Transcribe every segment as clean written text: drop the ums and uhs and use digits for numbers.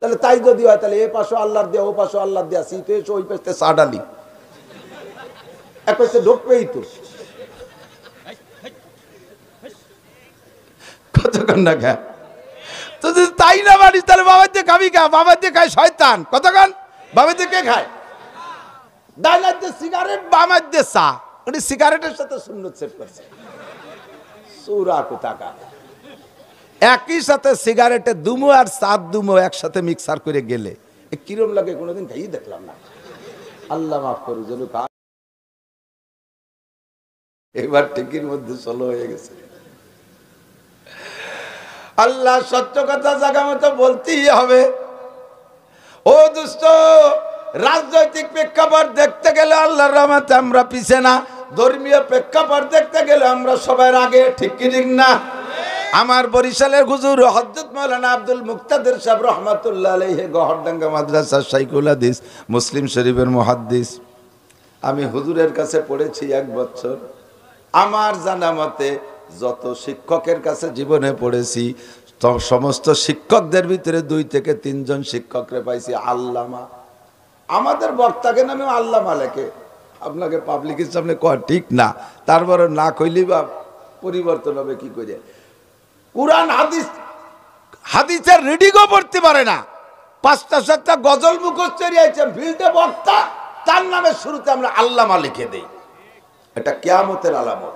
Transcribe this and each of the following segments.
তাহলে তাই যদি হয় তাহলে এ পাশে আল্লাহর দেয়া ও পাশে আল্লাহর দেয়া শীতে এসে ওই পাশে সাডালি এক পাশে ঢুকবেই তো কতক্ষণ না খা তো যদি তাই না মানিস তাহলে বাবার দিয়ে খাবি খা বাবার দিয়ে খায় শয়তান কতক্ষণ বাবার দিয়ে কে খায় ডাইনার দিয়ে সিগারেট বামার দিয়ে চা উনি সিগারেটের সাথে সুন্নত সেট করছে সূরা কোথাকা একই সাথে সিগারেটে দুমো আর সাত দুমো একসাথে মিক্সার করে গেলে কিরম লাগে কোনোদিন খাই দেখলাম না আল্লাহ মাফ করু যেন এবার ঠিকির মধ্যে চলো হয়ে গেছে আল্লাহ সত্য কথা জায়গা মতো বলতেই হবে ও দুষ্ট রাজনৈতিক প্রেক্ষাপট দেখতে গেলে আল্লাহর রহমতে আমরা পিছে না ধর্মীয় প্রেক্ষাপট দেখতে গেলে আমরা সবার আগে ঠিক কি ঠিক না আমার বরিশালের হুজুর হযরত মাওলানা আব্দুল মুক্তাদির সাহেব রহমাতুল্লাহ আলাইহি গহরডাঙ্গা মাদ্রাসার শাইখুল হাদিস মুসলিম শরীফের মুহাদ্দিস আমি হুজুরের কাছে পড়েছি 1 বছর আমার জানা মতে যত শিক্ষকের কাছে জীবনে পড়েছি সমস্ত শিক্ষকদের ভিতরে 2 থেকে 3 জন শিক্ষকরে পাইছি আল্লামা আমাদের বক্তাকে নামে আল্লামা লেখে আপনাকে পাবলিকের সামনে কয় ঠিক না তারপরে না কইলি বা পরিবর্তন হবে কি করে কুরআন হাদিসের রিডিংও পড়তে পারে না 5টা 7টা গজল মুখস্থ করিয়েছে ফিল্ডে বক্তা তার নামে শুরুতে আমরা আল্লামা লিখে দেই এটা কিয়ামতের আলামত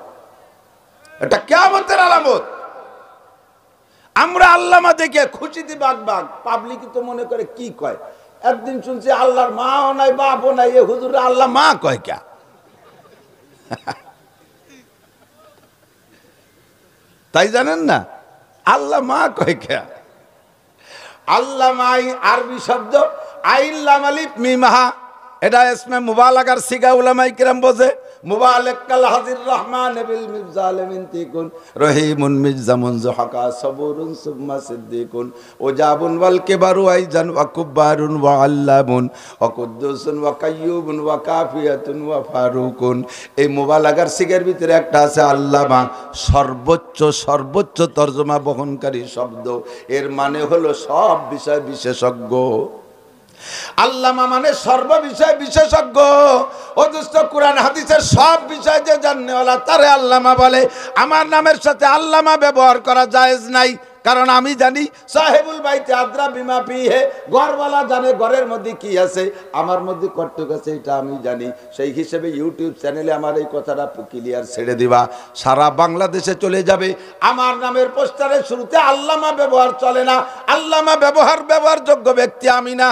এটা কিয়ামতের আলামত আমরা আল্লামা দেখে খুশিতে বাগবাগ পাবলিক তো মনে করে কি কয় একদিন শুনছি আল্লাহর মাও নাই বাপও নাই এ হুজুরে আল্লাহ মা কয় কে তাই জানেন না আল্লাহ মা কয় কে আল্লাহ মাই আরবি শব্দ আইন লাম আলিফ মিম হা এটা ইসমে মুবালাগার সিগা উলামায়ে কিরাম বোঝে মুবালাক কাল হাজির রহমান বিল মিজালিমিন তিকুন রহিমুন মিজামুন যহাকা সবুরুন সুম্মা সিদ্দিকুন ওজাবুন ওয়াল কিবারু আইজান ওয়া কুব্বারুন ওয়া আল্লামুন ওয়া কুদ্দুসুন ওয়া কাইয়ুবুন ওয়া কাফিয়াতুন ওয়া ফারুকুন এই মুবালাগার সিগার ভিতরে একটা আছে আল্লামা সর্বোচ্চ তরজমা বহনকারী শব্দ এর মানে হলো সব বিষয় বিশেষজ্ঞ আল্লামা মানে সর্ব বিষয় বিশেষজ্ঞ ও দোস্ত কুরআন হাদিসের সব বিষয় যে জানেওয়ালা তারে আল্লামা বলে আমার নামের সাথে আল্লামা ব্যবহার করা জায়েজ নাই কারণ আমি জানি সাহেবুল বাইতে আদ্রা বিমা ফিহে ঘরওয়ালা জানে ঘরের মধ্যে কি আছে আমার মধ্যে কতটুক আছে এটা আমি জানি সেই হিসেবে ইউটিউব চ্যানেলে আমার এই কথাটা ক্লিয়ার ছেড়ে দিবা সারা বাংলাদেশে চলে যাবে আমার নামের পোস্টারের শুরুতে আল্লামা ব্যবহার চলে না আল্লামা ব্যবহারযোগ্য ব্যক্তি আমি না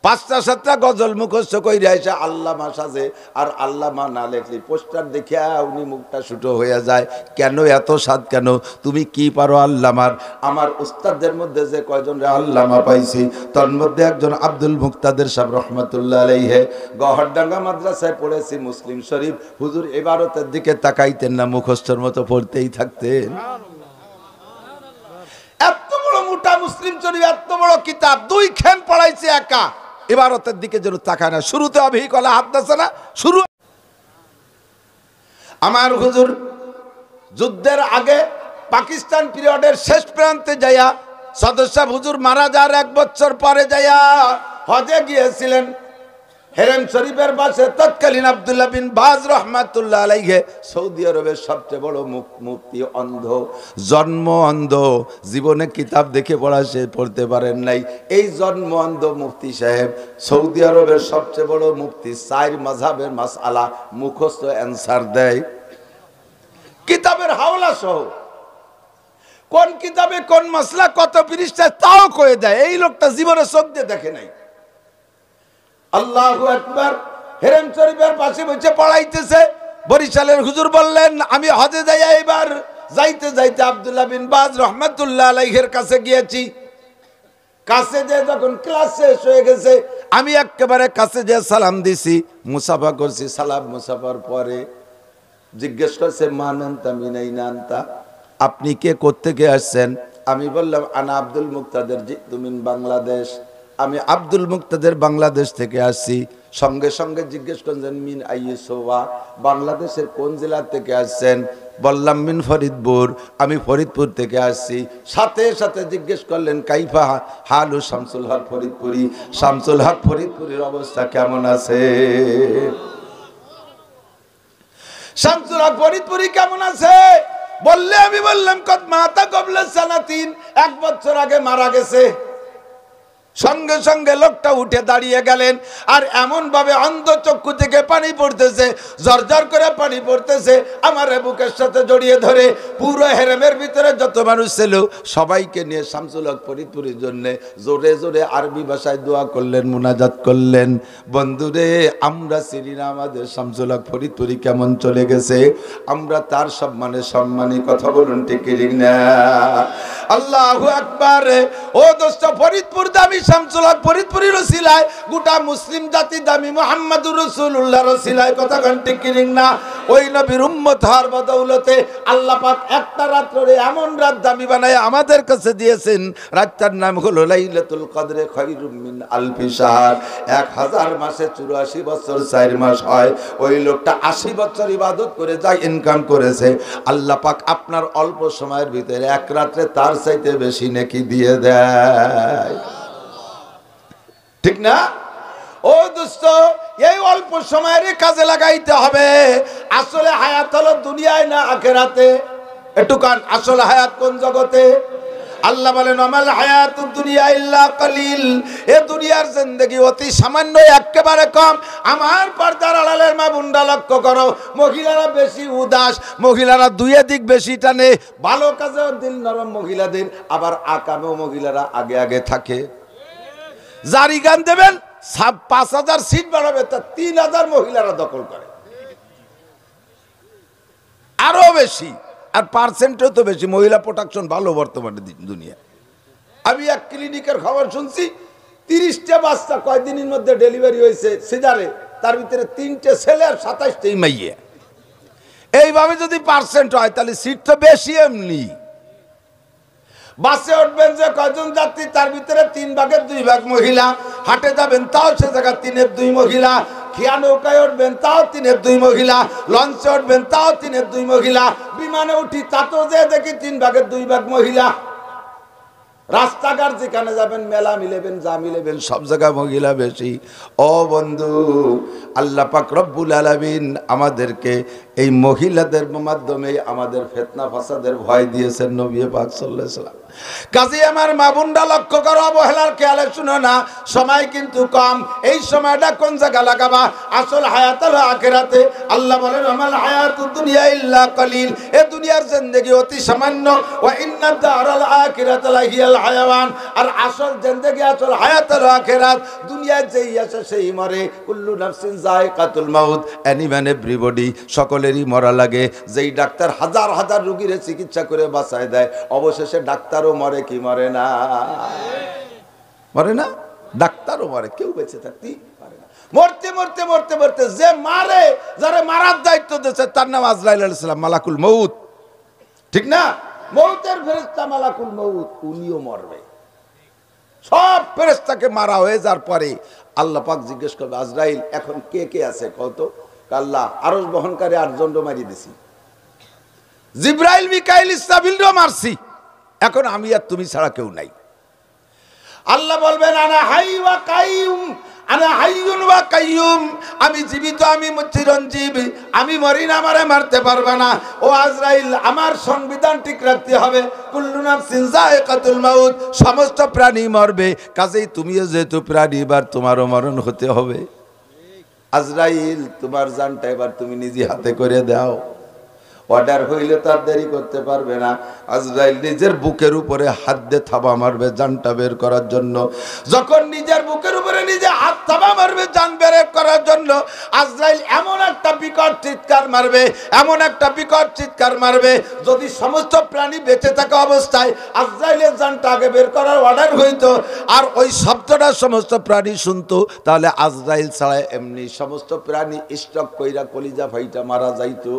5টা 7টা গজল মুখস্থ কইরা এসে আল্লামা সাজে আর আল্লামা না লেখলি পোস্টার দেখিয়া উনি মুখটা ছুটো হয়ে যায় কেন এত সাদ কেন তুমি কি পারো আল্লামার আমার উস্তাদদের মধ্যে যে কয়জন আল্লামা পাইছি তার মধ্যে একজন আব্দুল মুক্তাদির সাহেব রহমাতুল্লাহ আলাইহি গহরডাঙ্গা মাদ্রাসায় পড়েছি মুসলিম শরীফ হুজুর ইবারতের দিকে তাকাইতেন না মুখস্থর মতো পড়তেই থাকতেন এত বড় মোটা মুসলিম শরীফ এত বড় কিতাব 2 খান পড়াইছে একা ইবারতের দিকে যেন তাকায় না শুরুতে অভিকলা হাত দাসে না শুরু আমার হুজুর যুদ্ধের আগে পাকিস্তান পিরিয়ডের শেষ প্রান্তে যাইয়া সদস্য হুজুর মারা যাওয়ার 1 বছর পরে যাইয়া হজে গিয়েছিলেন হেরেম শরীফের পাশে তৎকালীন আব্দুল্লাহ বিন বাজ রহমাতুল্লাহ আলাইহি সৌদি আরবের সবচেয়ে বড় মুফতি অন্ধ জন্ম অন্ধ জীবনে কিতাব দেখে পড়া সে পড়তে পারেন নাই এই জন্ম অন্ধ মুফতি সাহেব সৌদি আরবের সবচেয়ে বড় মুফতি 4 মাযহাবের মাসআলা মুখস্থ অ্যানসার দেয় কিতাবের হাওলা সহ কোন কিতাবে কোন মাসলা কত পৃষ্ঠা তাও কয়ে দেয় এই লোকটা জীবনে চোখ দিয়ে দেখে নাই আল্লাহু আকবার হেরেম শরীফের পাশে বসে পড়াইতেছে বরিশালের হুজুর বললেন আমি হজে যাইয়া এবার যাইতে আব্দুল্লাহ বিন বাজ রহমাতুল্লাহ আলাইহির কাছে গিয়েছি কাছে যে যখন ক্লাস শেষ হয়ে গেছে আমি একেবারে কাছে যে সালাম দিছি মুসাফা করছি সালাম মুসাফার পরে জিজ্ঞেস করছে মানান্তা মিনাইনান্তা আপনি কে কোত্থেকে আসছেন আমি বললাম আনা আব্দুল মুক্তাদির জিতু মিন বাংলাদেশ আমি আব্দুল মুক্তাদির বাংলাদেশ থেকে আসছি সঙ্গে সঙ্গে জিজ্ঞেস করলেন মিন আইয়ুসওয়া বাংলাদেশের কোন জেলা থেকে আসছেন বললাম মিন ফরিদপুর, আমি ফরিদপুর থেকে আসছি। সাথে সাথে জিজ্ঞেস করলেন কাইফা হালু শামসুল হক ফরিদপুরি, শামসুল হক ফরিদপুরের অবস্থা কেমন আছে? শামসুল হক ফরিদপুরি কেমন আছে বললে আমি বললাম কত মাতা কবলা সানাতিন, 1 বছর আগে মারা গেছে। সঙ্গে সঙ্গে লোকটা উঠে দাঁড়িয়ে গেলেন, আর এমন ভাবে অন্ধ চক্ষু থেকে পানি পড়তেছে, জর্জর করে পানি পড়তেছে। আমার বুকের সাথে জড়িয়ে ধরে পুরো হেরেমের ভিতরে যত মানুষ ছিল সবাইকে নিয়ে শামসুল হক ফরিদপুরের জন্য জোরে জোরে আরবি ভাষায় দোয়া করলেন, মুনাজাত করলেন। বন্ধুরে, আমরা চিনি না আমাদের শামসুল হক ফরিদপুরি কেমন চলে গেছে, আমরা তার সম্মানী কথা বলুন ঠিক না? আল্লাহু আকবার। ও দোস্ত, ফরিদপুর দামি শামসুল হক ফরিদপুরি রসিলায়, গোটা মুসলিম জাতি দামি মুহাম্মদুর রাসূলুল্লাহ রসিলায়, কথা কোন ঠিক না? ওই নবীর উম্মত হওয়ার বদৌলতে আল্লাহ পাক একটা রাত্রে এমন রাত দামি বানায় আমাদের কাছে দিয়েছেন, রাতটার নাম হলো লাইলাতুল কদরে খায়রুম মিন আলফি শাহর। 1000 মাসে 84 বছর 4 মাস হয়। ওই লোকটা 80 বছর ইবাদত করে যা ইনকাম করেছে, আল্লাহ পাক আপনার অল্প সময়ের ভিতরে এক রাত্রে তার চাইতে বেশি নেকি দিয়ে দেয়, ঠিক না? ও দোস্ত, এই অল্প সময়ের কাজে লাগাইতে হবে। আসলে হায়াত হলো দুনিয়ায় না আখিরাতে? একটু কান, আসলে হায়াত কোন জগতে? আল্লাহ বলেন আমাল হায়াতুদ দুনিয়া ইল্লা কালিল, এ দুনিয়ার জিন্দেগি অতি সামান্য, একেবারে কম। আমার পর্দার আড়ালের মা বোনরা লক্ষ্য করো, মহিলারা বেশি উদাস, মহিলারা দুয়ে দিক বেশি টানে। ভালো কাজেও দিল নরম মহিলাদের, আবার আকামেও মহিলারা আগে আগে থাকে। জারি গান দেবেন, 5000 সিট বাড়াবে, তা 3000 মহিলারা দখল করে, আরো বেশি। আর পার্সেন্টও তো বেশি, মহিলা প্রোটেকশন ভালো বর্তমানে দুনিয়া। আমি এক ক্লিনিকের খবর শুনছি, 30টা বাচ্চা কয়দিনের মধ্যে ডেলিভারি হয়েছে সিজারে, তার ভিতরে 3টে ছেলে আর 27টাই মেয়ে। এইভাবে যদি পার্সেন্ট হয় তাহলে সিট তো বেশি। এমনি বাসে উঠবেন যে কয়জন যাত্রী, তার ভিতরে 3 ভাগের 2 ভাগ মহিলা। হাটে যাবেন তাও সে জায়গা 3-এর 2 মহিলা। খিয়া নৌকায় উঠবেন তাও 3-এর 2 মহিলা। লঞ্চে উঠবেন তাও 3-এর 2 মহিলা। বিমানে উঠি তাতেও যে দেখি 3 ভাগের 2 ভাগ মহিলা। রাস্তাঘাট যেখানে যাবেন, মেলা মিলেবেন, যা মিলেবেন, সব জায়গায় মহিলা বেশি। ও বন্ধু, আল্লাহ পাক রব্বুল আলামিন আমাদেরকে এই মহিলাদের মাধ্যমে আমাদের ফিতনা ফাসাদের ভয় দিয়েছেন নবী পাক সাল্লাল্লাহু আলাইহি ওয়াসাল্লাম। কাজী আমার মা বোনরা লক্ষ্য করো, অবহেলার খেয়ালে শুনো না, সময় কিন্তু কম। এই সময়টা কোন জায়গা লাগাবা? আসল হায়াত হলো আখিরাতে। আল্লাহ বলেন আমাল হায়াতুদ দুনিয়া ইল্লা কালিল, এ দুনিয়ার জিন্দেগি অতি সামান্য। ওয়া ইন্নাদ দারাল আখিরাতা লাহিয়াল হায়াওয়ান, আর আসল জিন্দেগি, আসল হায়াত হলো আখিরাত। দুনিয়ায় যেই আসে সেই মরে। কুল্লু নাফসিন যায়কাতুল মাউত, এনিম্যান এভরিবডি, সকলেরই মরা লাগে। যেই ডাক্তার হাজার হাজার রোগীর চিকিৎসা করে বাঁচায় দেয়, অবশেষে ডাক্তারও মরে কি মরে না? মরে না? ডাক্তারও মরে, কেউ বেঁচে থাকতেই পারে না। মরতে মরতে মরতে মরতে যে মারে, যারা মারার দায়িত্ব দিয়েছে তার নাম আজরাইল আলাইহিস সালাম, মালাকুল মউত, ঠিক না? মউতের ফেরেশতা মালাকুল মউত, উনিও মরবে। সব ফেরেশতাকে মারা হয়ে যাওয়ার পরে আল্লাহ পাক জিজ্ঞেস করবে, আজরাইল এখন কে কে আছে কত? আল্লাহ আরশ বহনকারী 8 জনকে মারিয়ে দিছি, জিবরাইল মিকাইল ইসরাফিলও মারছি, এখন আমি আর তুমি ছাড়া কেউ নাই। আল্লাহ বলবেন আনা হাই ওয়া কাইয়ুম, আনা হাইয়ুন ওয়া কাইয়ুম, আমি জীবিত, আমি চিরঞ্জীবী, আমি মরি না, আমারে মারতে পারবে না। ও আজরাইল, আমার সংবিধান ঠিক রাখতে হবে। কুল্লু নাফসিন যায়কাতুল মাউত, সমস্ত প্রাণী মরবে, কাজেই তুমিও যেহেতু প্রাণী, এবার তোমারও মরণ হতে হবে। আজরাইল, তোমার জানটা এবার তুমি নিজে হাতে করে দাও। অর্ডার হইলে তার দেরি করতে পারবে না। আজরাইল নিজের বুকের উপরে হাত দিয়ে থাবা মারবে জানটা বের করার জন্য। যখন নিজের বুকের উপরে নিজে হাত থাবা মারবে জান বের করার জন্য, আজরাইল এমন একটা বিকট চিৎকার মারবে, এমন একটা বিকট চিৎকার মারবে, যদি সমস্ত প্রাণী বেঁচে থাকা অবস্থায় আজরাইলের জানটা আগে বের করার অর্ডার হইতো, আর ওই শব্দটা সমস্ত প্রাণী শুনতো, তাহলে আজরাইল ছাড়া এমনি সমস্ত প্রাণী স্টক কইরা কলিজা ফাইটা মারা যাইতো।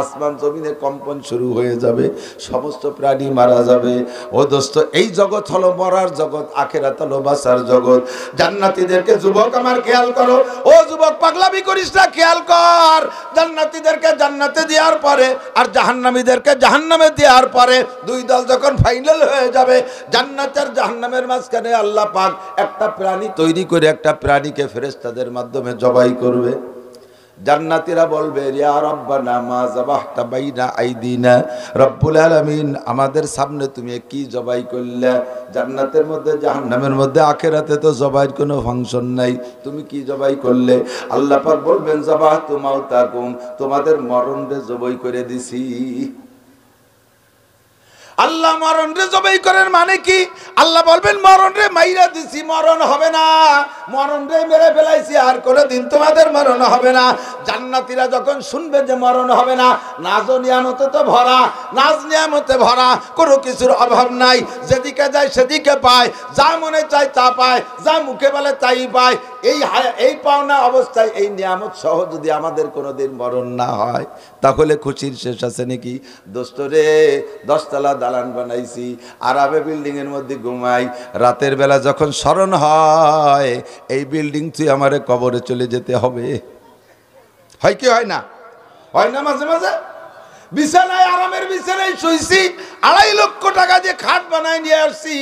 আসমান জমিনে কম্পন শুরু হয়ে যাবে, সমস্ত প্রাণী মারা যাবে। ও দোস্ত, এই জগৎ হলো মরার জগৎ, আখিরাত হলো বাঁচার জগৎ। জান্নাতীদেরকে যুবক আমার খেয়াল করো, ও যুবক পাগলামি করিস না, খেয়াল কর। জান্নাতীদেরকে জান্নাতে দেওয়ার পরে আর জাহান্নামীদেরকে জাহান্নামে দেওয়ার পরে দুই দল যখন ফাইনাল হয়ে যাবে, জান্নাত আর জাহান্নামের মাঝখানে আল্লাহ পাক একটা প্রাণী তৈরি করে একটা প্রাণীকে ফেরেশতাদের মাধ্যমে জবাই করবে। জান্নাতীরা বলবে, ইয়া রাব্বানা মা যাবাহতা বাইনা আইদিনা, রব্বুল আলামিন আমাদের সামনে তুমি কি জবাই করলে? জান্নাতের মধ্যে জাহান্নামের মধ্যে আখিরাতে তো জবাইয়ের কোনো ফাংশন নাই, তুমি কি জবাই করলে? আল্লাহ পাক বলবেন, যাবাহতু মাউতাকুম, তোমাদের মরণকে জবাই করে দিছি। আল্লাহ মরণ রে জবাই করেন মানে কি? আল্লাহ বলবেন মরণ রে মাইরা দিছি, মরণ হবে না, মরণ রে মেরে ফেলাইছি, আর কোনোদিন তোমাদের মরণ হবে না। জান্নাতীরা যখন শুনবে যে মরণ হবে না, নাজ নিয়ামতে তো ভরা, নাজ নিয়ামতে ভরা, কোনো কিছুর অভাব নাই, যেদিকে যায় সেদিকে পায়, যা মনে চায় তা পায়, যা মুখে বলে তাই পায়। এই পাওনা অবস্থায় এই নিয়ামত সহ যদি আমাদের কোনোদিন মরণ না হয়, তাহলে খুশির শেষ আছে নাকি? দোস্ত রে, 10 তলা দালান বানাইছি, আরামে বিল্ডিং এর মধ্যে ঘুমাই, রাতের বেলা যখন স্মরণ হয় এই বিল্ডিং তুই আমারে কবরে চলে যেতে হবে। হয় কি হয় না? হয় না মাঝে মাঝে? বিছানায়, আরামের বিছানায় শুইছি, 2.5 লক্ষ টাকা দিয়ে খাট বানাই নিয়ে আসছি,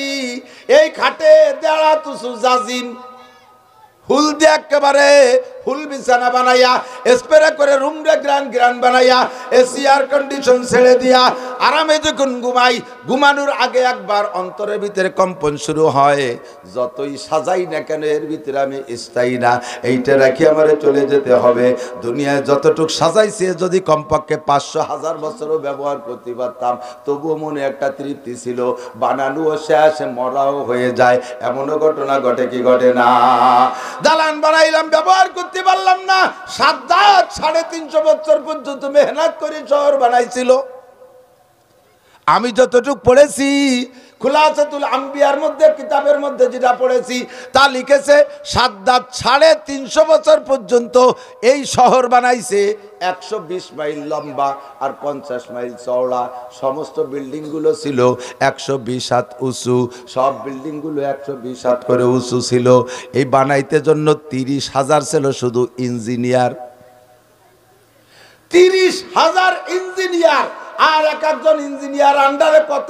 এই খাটে দেড়া তুসু জাজিম ফুল দিয়ে একেবারে ফুল বিছানা বানাইয়া, স্প্রে করে রুমরে গ্রান বানাইয়া, এসি এয়ার কন্ডিশন ছেড়ে দিয়া আরামে যখন ঘুমাই, ঘুমানোর আগে একবার অন্তরের ভিতরে কম্পন শুরু হয়, যতই সাজাই না কেন এর ভিতরে আমি স্থায়ী না, এইটা রাখি আমারে চলে যেতে হবে। দুনিয়ায় যতটুক সাজাইছে যদি কমপক্ষে 500,000 বছরও ব্যবহার করতে পারতাম, তবুও মনে একটা তৃপ্তি ছিল। বানানোও শেষ, মরাও হয়ে যায়, এমনও ঘটনা ঘটে কি ঘটে না? দালান বানাইলাম, ব্যবহার করতে পারলাম না। সাদ্দাত 350 বছর পর্যন্ত মেহনত করে শহর বানাইছিল। আমি যতটুকু পড়েছি খুলাসাতুল আম্বিয়ার মধ্যে, কিতাবের মধ্যে যেটা পড়েছি তা লিখেছে, সাদ্দাত 350 বছর পর্যন্ত এই শহর বানাইছে। 120 মাইল লম্বা আর 50 মাইল চওড়া, সমস্ত বিল্ডিংগুলো ছিল 120 হাত উঁচু, সব বিল্ডিংগুলো 120 হাত করে উঁচু ছিল। এই বানাইতে জন্য 30,000 ছিল শুধু ইঞ্জিনিয়ার, 30,000 ইঞ্জিনিয়ার। আর একজন ইঞ্জিনিয়ার আন্ডারে কত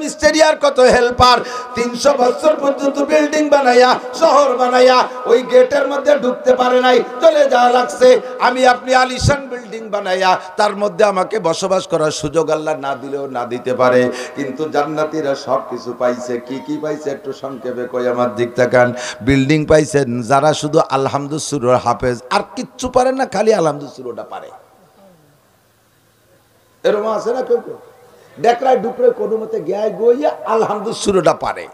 মিস্ত্রি আর কত হেল্পার। 300 বছর পর্যন্ত বিল্ডিং বানাইয়া, শহর বানাইয়া ওই গেটের মধ্যে ঢুকতে পারে নাই, চলে যাওয়া লাগছে। আমি আপনি আলিশান বিল্ডিং বানাইয়া তার মধ্যে আমাকে বসবাস করার সুযোগ আল্লাহ না দিলেও না দিতে পারে। কিন্তু জান্নাতীরা সব কিছু পাইছে। কি কি পাইছে একটু সংক্ষেপে কই, আমার দিক তাকান। বিল্ডিং পাইছেন যারা শুধু আলহামদুল সূরার হাফেজ, আর কিচ্ছু পারে না, খালি আলহামদুল সূরাটা পারে। এরকম আছে না কেউ কেউ, ডেকরায় ডুকরে কোনো মতে গায়ে গইয়া আলহামদুল সূরাটা পারে।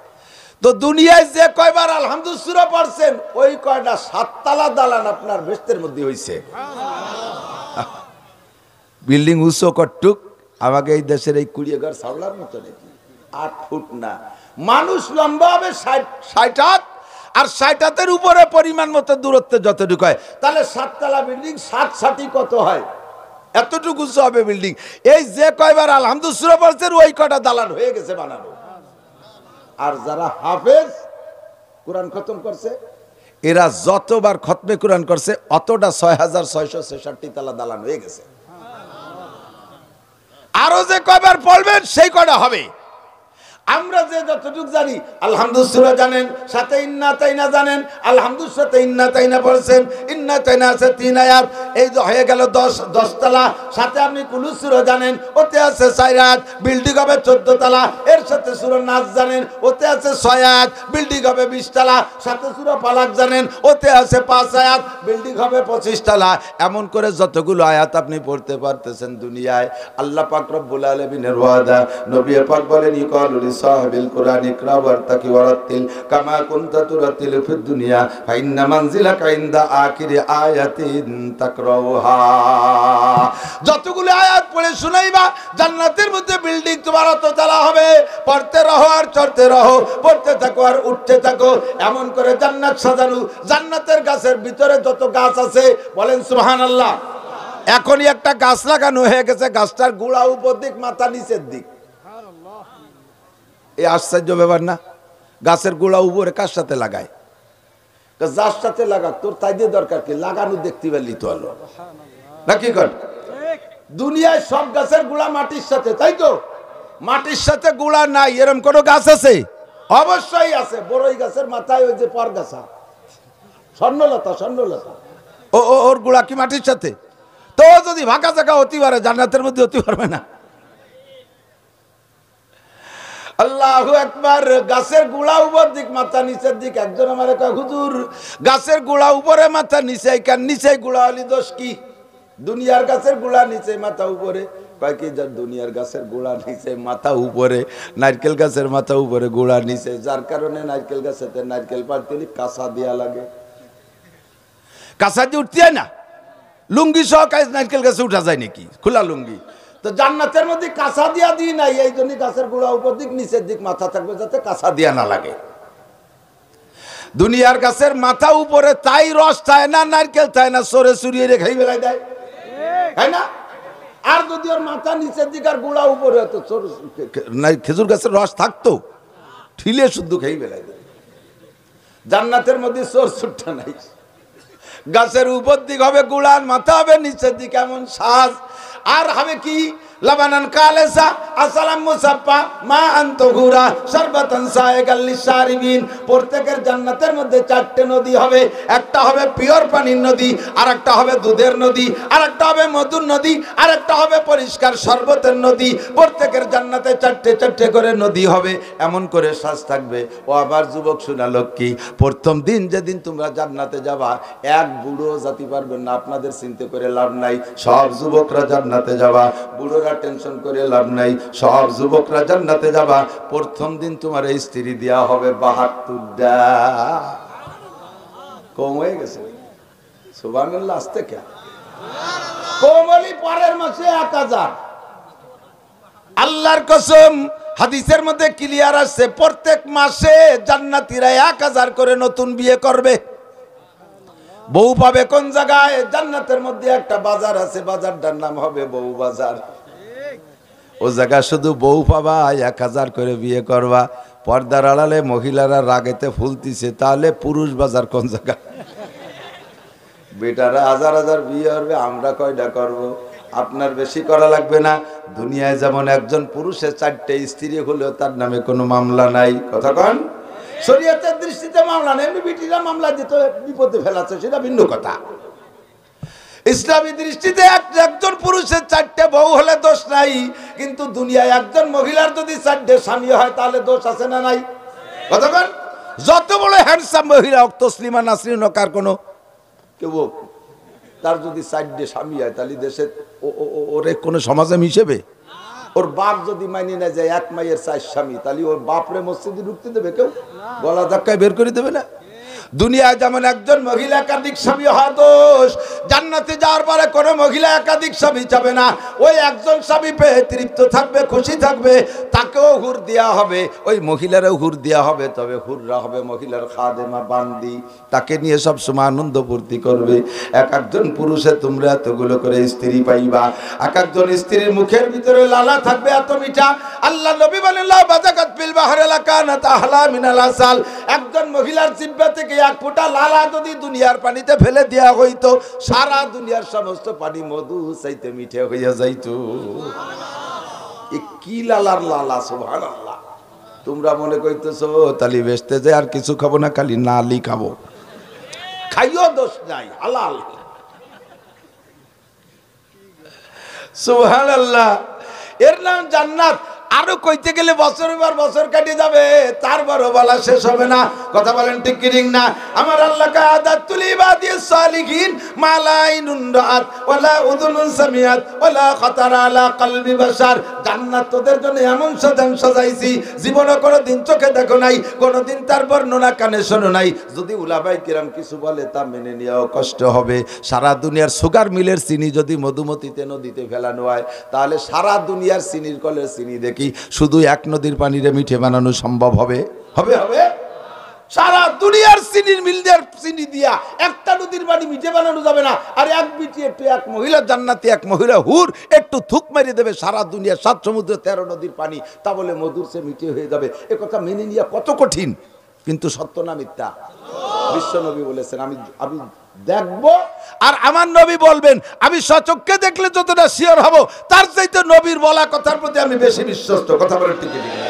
তো দুনিয়ায় যে কয়বার আলহামদুল সূরা পড়ছেন, ওই কয়টা 7 তলা দালান আপনার বেহেশতের মধ্যে হইছে। বিল্ডিং উঁচু কটুক, আমাকে এই দেশের এই 20 ঘর সাওলার মতো নাকি, 8 ফুট না। মানুষ লম্বা হবে 60 হাত, আর 60 হাতের উপরে পরিমাণ মতো দূরত্বে যতটুকু হয়, তাহলে 7 তলা বিল্ডিং 7 কত হয়, এতটুকু উঁচু হবে বিল্ডিং। এই যে কয়বার আলহামদুল সূরা পড়ছেন, ওই কয়টা দালান হয়ে গেছে বানানো। আর যারা হাফেজ কোরআন খতম করছে, এরা যতবার খতমে কোরআন করছে অতটা 6,666 তলা দালান হয়ে গেছে। আরো যে কয়বার পড়বেন সেই কয়টা হবে। আমরা যে যতটুকু জানি, আলহামদুল সূরা জানেন, সাথে ইন্না তাইনা জানেন, আলহামদুল সাথে ইন্না তাইনা পড়ছেন, ইন্না তাইনা আছে 3 আয়াত, এই যে হয়ে গেল 10 তলা। সাথে আপনি কুলু সূরা জানেন, ওতে আছে 4 আয়াত, বিল্ডিং হবে 14 তলা। এর সাথে সূরা নাস জানেন, ওতে আছে 6 আয়াত, বিল্ডিং হবে 20 তলা। সাথে সূরা ফালাক জানেন, ওতে আছে 5 আয়াত, বিল্ডিং হবে 25 তলা। এমন করে যতগুলো আয়াত আপনি পড়তে পারতেছেন দুনিয়ায়, আল্লাহ পাক রব্বুল আলামিনের ওয়াদা। নবী পাক বলেন, ইকালুল সাহাবিল কুরআন ইকরা ওয়ারতাকি ওয়ারাতিল কামা কুনতা তুরাতিল ফিদ দুনিয়া ফাইন্না মানজিলাকা ইনদা আখিরি আয়াতিন তাকরাউহা। যতগুলো আয়াত পড়ে শুনাইবা, জান্নাতের মধ্যে বিল্ডিং তোমার অত তলা হবে। পড়তে রহো আর চড়তে রহো, পড়তে থাকো আর উঠতে থাকো। এমন করে জান্নাত সাজানো। জান্নাতের গাছের ভিতরে যত গাছ আছে, বলেন সুবহানাল্লাহ। এখনই একটা গাছ লাগানো হয়ে গেছে, গাছটার গোড়া উপর দিক, মাথা নিচের দিক। এই আশ্চর্য ব্যাপার না? গাছের গোড়া উপরে কার সাথে লাগায়? যার সাথে লাগাক, তোর তাই দিয়ে দরকার কি? লাগানো দেখতে পারলি তো আলো না, কি কর? দুনিয়ায় সব গাছের গোড়া মাটির সাথে, তাই তো? মাটির সাথে গোড়া নাই এরকম কোন গাছ আছে? অবশ্যই আছে। বড়ই গাছের মাথায় ওই যে পরগাছা, স্বর্ণলতা, স্বর্ণলতা, ওর গোড়া কি মাটির সাথে? তো যদি ফাঁকা জায়গা হতে পারে, জান্নাতের মধ্যে হতে পারবে না? আল্লাহু আকবার। গাছের গোড়া উপর দিক, মাথা নিচের দিক। একজন আমার কয়, হুজুর গাছের গোড়া উপরে মাথা নিচে, কার নিচে গোড়া হলি দোষ কি? দুনিয়ার গাছের গোড়া নিচে, মাথা উপরে। কয় কি, যার দুনিয়ার গাছের গোড়া নিচে, মাথা উপরে, নারকেল গাছের মাথা উপরে, গোড়া নিচে, যার কারণে নারকেল গাছেতে নারকেল পাড়তে কাঁচা দেয়া লাগে। কাঁচা দিয়ে উঠতে হয় না, লুঙ্গি সহ নারকেল গাছে উঠা যায় নাকি? খোলা লুঙ্গি। তো জান্নাতের মধ্যে কাঁচা দিয়া দিই নাই, এই জন্য গাছের গোড়া উপর দিক, নিচের দিক মাথা থাকবে, যাতে কাঁচা দিয়া না লাগে। দুনিয়ার গাছের মাথা উপরে, তাই রস চায় না, নারকেল চায় না, সরে সুরিয়ে রেখেই বেলায় দেয়, তাই না? আর যদি ওর মাথা নিচের দিক আর গোড়া উপরে হতো, খেজুর গাছের রস থাকতো, ঠিলে শুদ্ধ খেয়ে বেলায় দেয়। জান্নাতের মধ্যে সোর সুট্টা নাই। গাছের উপর দিক হবে গোড়া, মাথা হবে নিচের দিক, এমন সাজ। আর হবে কি? লাবানান কালেসা আসসালাম মুসাফফা মা আনতুহুরা শারবাতান সায়গাল লিশারিবিন। প্রত্যেকের জান্নাতের মধ্যে 4টে নদী হবে। একটা হবে পিওর পানির নদী, আরেকটা হবে দুধের নদী, আরেকটা হবে মধুর নদী, আরেকটা হবে পরিষ্কার শরবতের নদী। প্রত্যেকের জান্নাতে 4টে করে নদী হবে, এমন করে সাজ থাকবে। ও আবার যুবক শোনালো কি, প্রথম দিন যেদিন তোমরা জান্নাতে যাবা, এক বুড়ো জাতি পারবেন না। আপনাদের চিন্তা করে লাভ নাই, সব যুবকরা জান্নাতে যাবা, বুড়োরা টেনশন করে লাভ নাই, সব যুবকরা জান্নাতে যাবা। প্রথম দিন তোমার এই স্ত্রী দেওয়া হবে 72টা। কম হয়ে গেছে? সুবহানাল্লাহ। আসতে কে কোমলি পরের মাসে 1000। আল্লাহর কসম, হাদিসের মধ্যে ক্লিয়ার আছে, প্রত্যেক মাসে জান্নাতীরা 1000 করে নতুন বিয়ে করবে। বউ পাবে কোন জায়গায়? জান্নাতের মধ্যে একটা বাজার আছে, বাজারটার নাম হবে বউ বাজার। ও জায়গা শুধু বউ পাবা, 1000 করে বিয়ে করবা। পর্দার আড়ালে মহিলারা রাগেতে ফুলতিছে, তাহলে পুরুষ বাজার কোন জায়গা? বেটারা 1000 বিয়ে করবে, আমরা কয়টা করব? আপনার বেশি করা লাগবে না। দুনিয়ায় যেমন একজন পুরুষের 4টে স্ত্রী হলেও তার নামে কোনো মামলা নাই। কথা কন? শরীয়তের দৃষ্টিতে মামলা নেই, এমনি বিটিরা মামলা দিতে বিপদে ফেলাচ্ছে, সেটা ভিন্ন কথা। ইসলামী দৃষ্টিতে একজন পুরুষের 4টে বউ হলে দোষ নাই, কিন্তু দুনিয়ায় একজন মহিলার যদি 4টে স্বামী হয়, তাহলে দোষ আছে না নাই? কতক্ষণ? যত বড় হ্যান্ডসাম মহিলা হোক, তসলিমা নাসরিন হোক, আর কোনো কেউ হোক, তার যদি 4টে স্বামী হয়, তাহলে দেশে ওরে কোনো সমাজে মিশেবে? ওর বাপ যদি মাইনে না যায় 1 মাইয়ের 4 স্বামী, তাহলে ওর বাপরে মসজিদে ঢুকতে দেবে কেউ? গলা ধাক্কায় বের করে দেবে না? দুনিয়ায় যেমন একজন মহিলা একাধিক স্বামী হওয়া দোষ, জান্নাতে যাওয়ার পরে কোনো মহিলা একাধিক স্বামী যাবে না। ওই একজন স্বামী পেয়ে তৃপ্ত থাকবে, খুশি থাকবে, তাকেও হুর দেওয়া হবে, ওই মহিলারও হুর দেওয়া হবে। তবে হুররা হবে মহিলার খাদেমা, বান্দি, তাকে নিয়ে সব সময় আনন্দ ফুর্তি করবে। এক একজন পুরুষে তোমরা এতগুলো করে স্ত্রী পাইবা, এক একজন স্ত্রীর মুখের ভিতরে লালা থাকবে এত মিঠা। আল্লাহ নবী বলেন, লা বাযাকাত ফিল বাহরি লাকানাত আহলা মিনাল আসাল। একজন মহিলার জিহ্বা থেকে 1 ফোঁটা লালা যদি দুনিয়ার পানিতে ফেলে দেওয়া হইতো, সারা দুনিয়ার সমস্ত পানি মধু চাইতে মিঠে হইয়া যাইতো। কি লালার লালা! সুবহানাল্লাহ। তোমরা মনে কইতেছো তালি বেচতে যে আর কিছু খাবো না, খালি নালি খাবো। খাইও দোষ নাই, হালাল। সুবহানাল্লাহ। এর নাম জান্নাত। আরো কইতে গেলে বছরের পর বছর কাটিয়ে যাবে, তারপরও বলা শেষ হবে না। কথা বলেন ঠিক কি ঠিক না? আমার আল্লাহ কাদাতুল ইবাদিস সালিহিন মালাইনুন রাআত ওয়ালা উযুনুন সামিআত ওয়ালা খাতারা আলা কলবি বাশার। জান্নাত তোদের জন্য এমন সাজাইছি, জীবনে কোনোদিন চোখে দেখো নাই, কোনোদিন তার বর্ণনা কানে শোনো নাই। যদি উলামায়ে কিরাম কিছু বলে তা মেনে নেওয়া কষ্ট হবে। সারা দুনিয়ার সুগার মিলের চিনি যদি মধুমতিতে নদীতে ফেলানো হয়, তাহলে সারা দুনিয়ার চিনির কলের চিনি দেখি শুধু 1 নদীর পানিরে মিঠে বানানো সম্ভব হবে? হবে হবে? সারা দুনিয়ার চিনির মিলদের চিনি দিয়া একটা নদীর পানি মিঠে বানানো যাবে না। আর এক বিটি একটু এক মহিলা জান্নাতি এক মহিলা হুর একটু থুক মেরে দেবে, সারা দুনিয়ার 7 সমুদ্র 13 নদীর পানি তা বলে মধুর সে মিঠে হয়ে যাবে। এ কথা মেনে নিয়ে কত কঠিন, কিন্তু সত্য না মিথ্যা? বিশ্ব নবী বলেছেন আমি আমি দেখবো, আর আমার নবী বলবেন আমি সচক্ষে দেখলে যতটা শিওর হব তার চাইতে নবীর বলা কথার প্রতি আমি বেশি বিশ্বস্ত। কথা বলে ঠিক ঠিক না?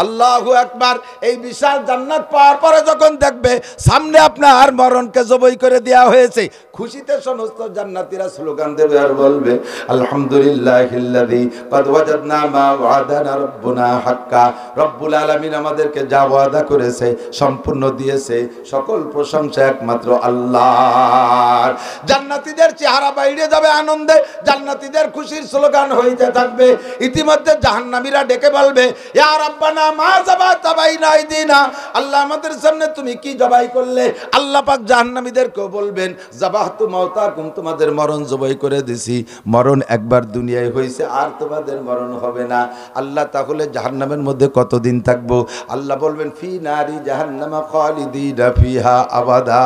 আল্লাহু আকবার। এই বিশাল জান্নাত পাওয়ার পরে যখন দেখবে সামনে আপনার মরণকে জবাই করে দেওয়া হয়েছে, খুশিতে সমস্ত জান্নাতীরা স্লোগান দেবে আর বলবে আলহামদুলিল্লাহিল্লাযী ক্বাদ ওয়াজাদনা মা ওয়াদানা রাব্বুনা হাক্কা। রব্বুল আলামিন আমাদেরকে যা ওয়াদা করেছে সম্পূর্ণ দিয়েছে। সকল প্রশংসা একমাত্র আল্লাহর। জান্নাতীদের চেহারা বাইরে যাবে আনন্দে, জান্নাতীদের খুশির স্লোগান হইতে থাকবে। ইতিমধ্যে জাহান্নামীরা ডেকে বলবে ইয়া রাব্বানা মা যাবাতা বাইনা আইদিনা, আল্লাহ আমাদের সামনে তুমি কি জবাই করলে? আল্লাহ পাক জাহান্নামীদেরকে বলবেন যাবাহতু মাউতাকুম, তোমাদের মরণ জবাই করে দিছি। মরণ একবার দুনিয়ায় হয়েছে, আর তোমাদের মরণ হবে না। আল্লাহ তাহলে জাহান্নামের মধ্যে কতদিন থাকবো? আল্লাহ বলবেন ফি নারি জাহান্নামা খালিদিনা ফিহা আবাদা,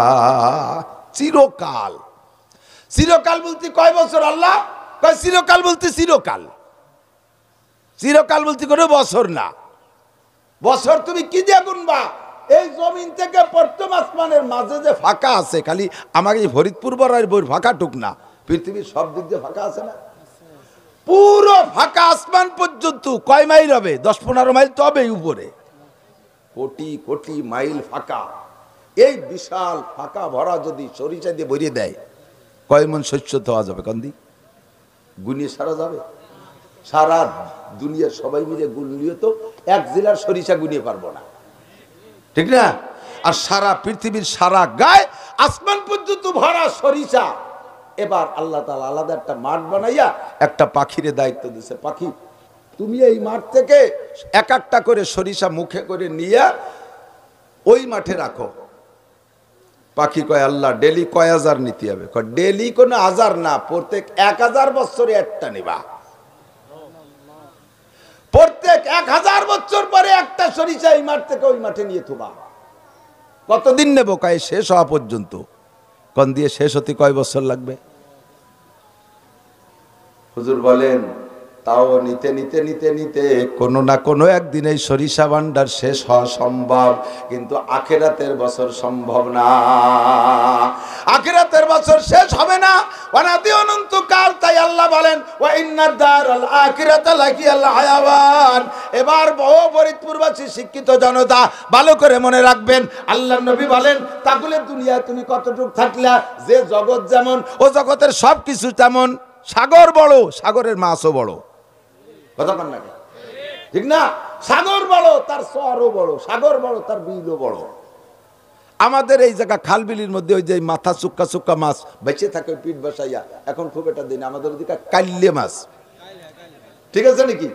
চিরকাল। চিরকাল বলতে কয় বছর? আল্লাহ কয় চিরকাল বলতে চিরকাল। চিরকাল বলতে কোনো বছর না। বছর তুমি কি দিয়ে গুনবা? এই জমিন থেকে প্রথম আসমানের মাঝে যে ফাঁকা আছে, খালি আমাকে ফরিদপুর বড়ার বই ফাঁকা টুক না, পৃথিবীর সব দিক দিয়ে ফাঁকা আছে না? পুরো ফাঁকা আসমান পর্যন্ত কয় মাইল হবে? 10-15 মাইল তো হবে উপরে। কোটি কোটি মাইল ফাঁকা। এই বিশাল ফাঁকা ভরা যদি সরিষা দিয়ে ভরিয়ে দেয়, কয় মন শস্য দেওয়া যাবে? কান্দি গুনিয়ে সারা যাবে? সারা দুনিয়ার সবাই মিলে গুনলিও তো এক জেলার সরিষা গুনিয়ে পারবো না, ঠিক না? আর সারা পৃথিবীর সারা গায়ে আসমান পর্যন্ত ভরা সরিষা। এবার আল্লাহ তাআলা আলাদা একটা মাঠ বানাইয়া একটা পাখিরে দায়িত্ব দিয়েছে, পাখি তুমি এই মাঠ থেকে এক একটা করে সরিষা মুখে করে নিয়ে ওই মাঠে রাখো। পাখি কয় আল্লাহ ডেলি কয় হাজার নিতে হবে? কয় ডেলি কোনো হাজার না, প্রত্যেক 1000 বছরে একটা নিবা। প্রত্যেক 1000 বছর পরে একটা সরিষা এই মাঠ থেকে ওই মাঠে নিয়ে থুবা। কতদিন নেব? কয় শেষ হওয়া পর্যন্ত। কোন দিয়ে শেষ হতে কয় বছর লাগবে? হুজুর বলেন তাও নিতে নিতে নিতে নিতে কোনো না কোনো একদিন এই সরিষা ভান্ডার শেষ হওয়া সম্ভব, কিন্তু আখিরাতের বছর সম্ভব না। আখিরাতের বছর শেষ হবে না, অনাদি অনন্তকাল। তাই আল্লাহ বলেন ওয়া ইন্নাদ দারাল আখিরাতা লাকিয়াল হায়াওয়ান। এবার বহু ফরিদপুরবাসী শিক্ষিত জনতা ভালো করে মনে রাখবেন, আল্লাহর নবী বলেন তাহলে দুনিয়ায় তুমি কতটুক থাকলা? যে জগৎ যেমন ও জগতের সব কিছু তেমন। সাগর বড়, সাগরের মাছও বড়। কথা বল না, ঠিক না? সাগর বড়, তার চরও বড়। সাগর বড়, তার বিলও বড়। আমাদের এই জায়গা খাল বিলির মধ্যে ওই যে মাথা চুক্কা চুক্কা মাছ বেঁচে থাকে পিঠ বসাইয়া, এখন খুব একটা দিন। আমাদের ওদিকে কাল্লে মাছ, ঠিক আছে নাকি?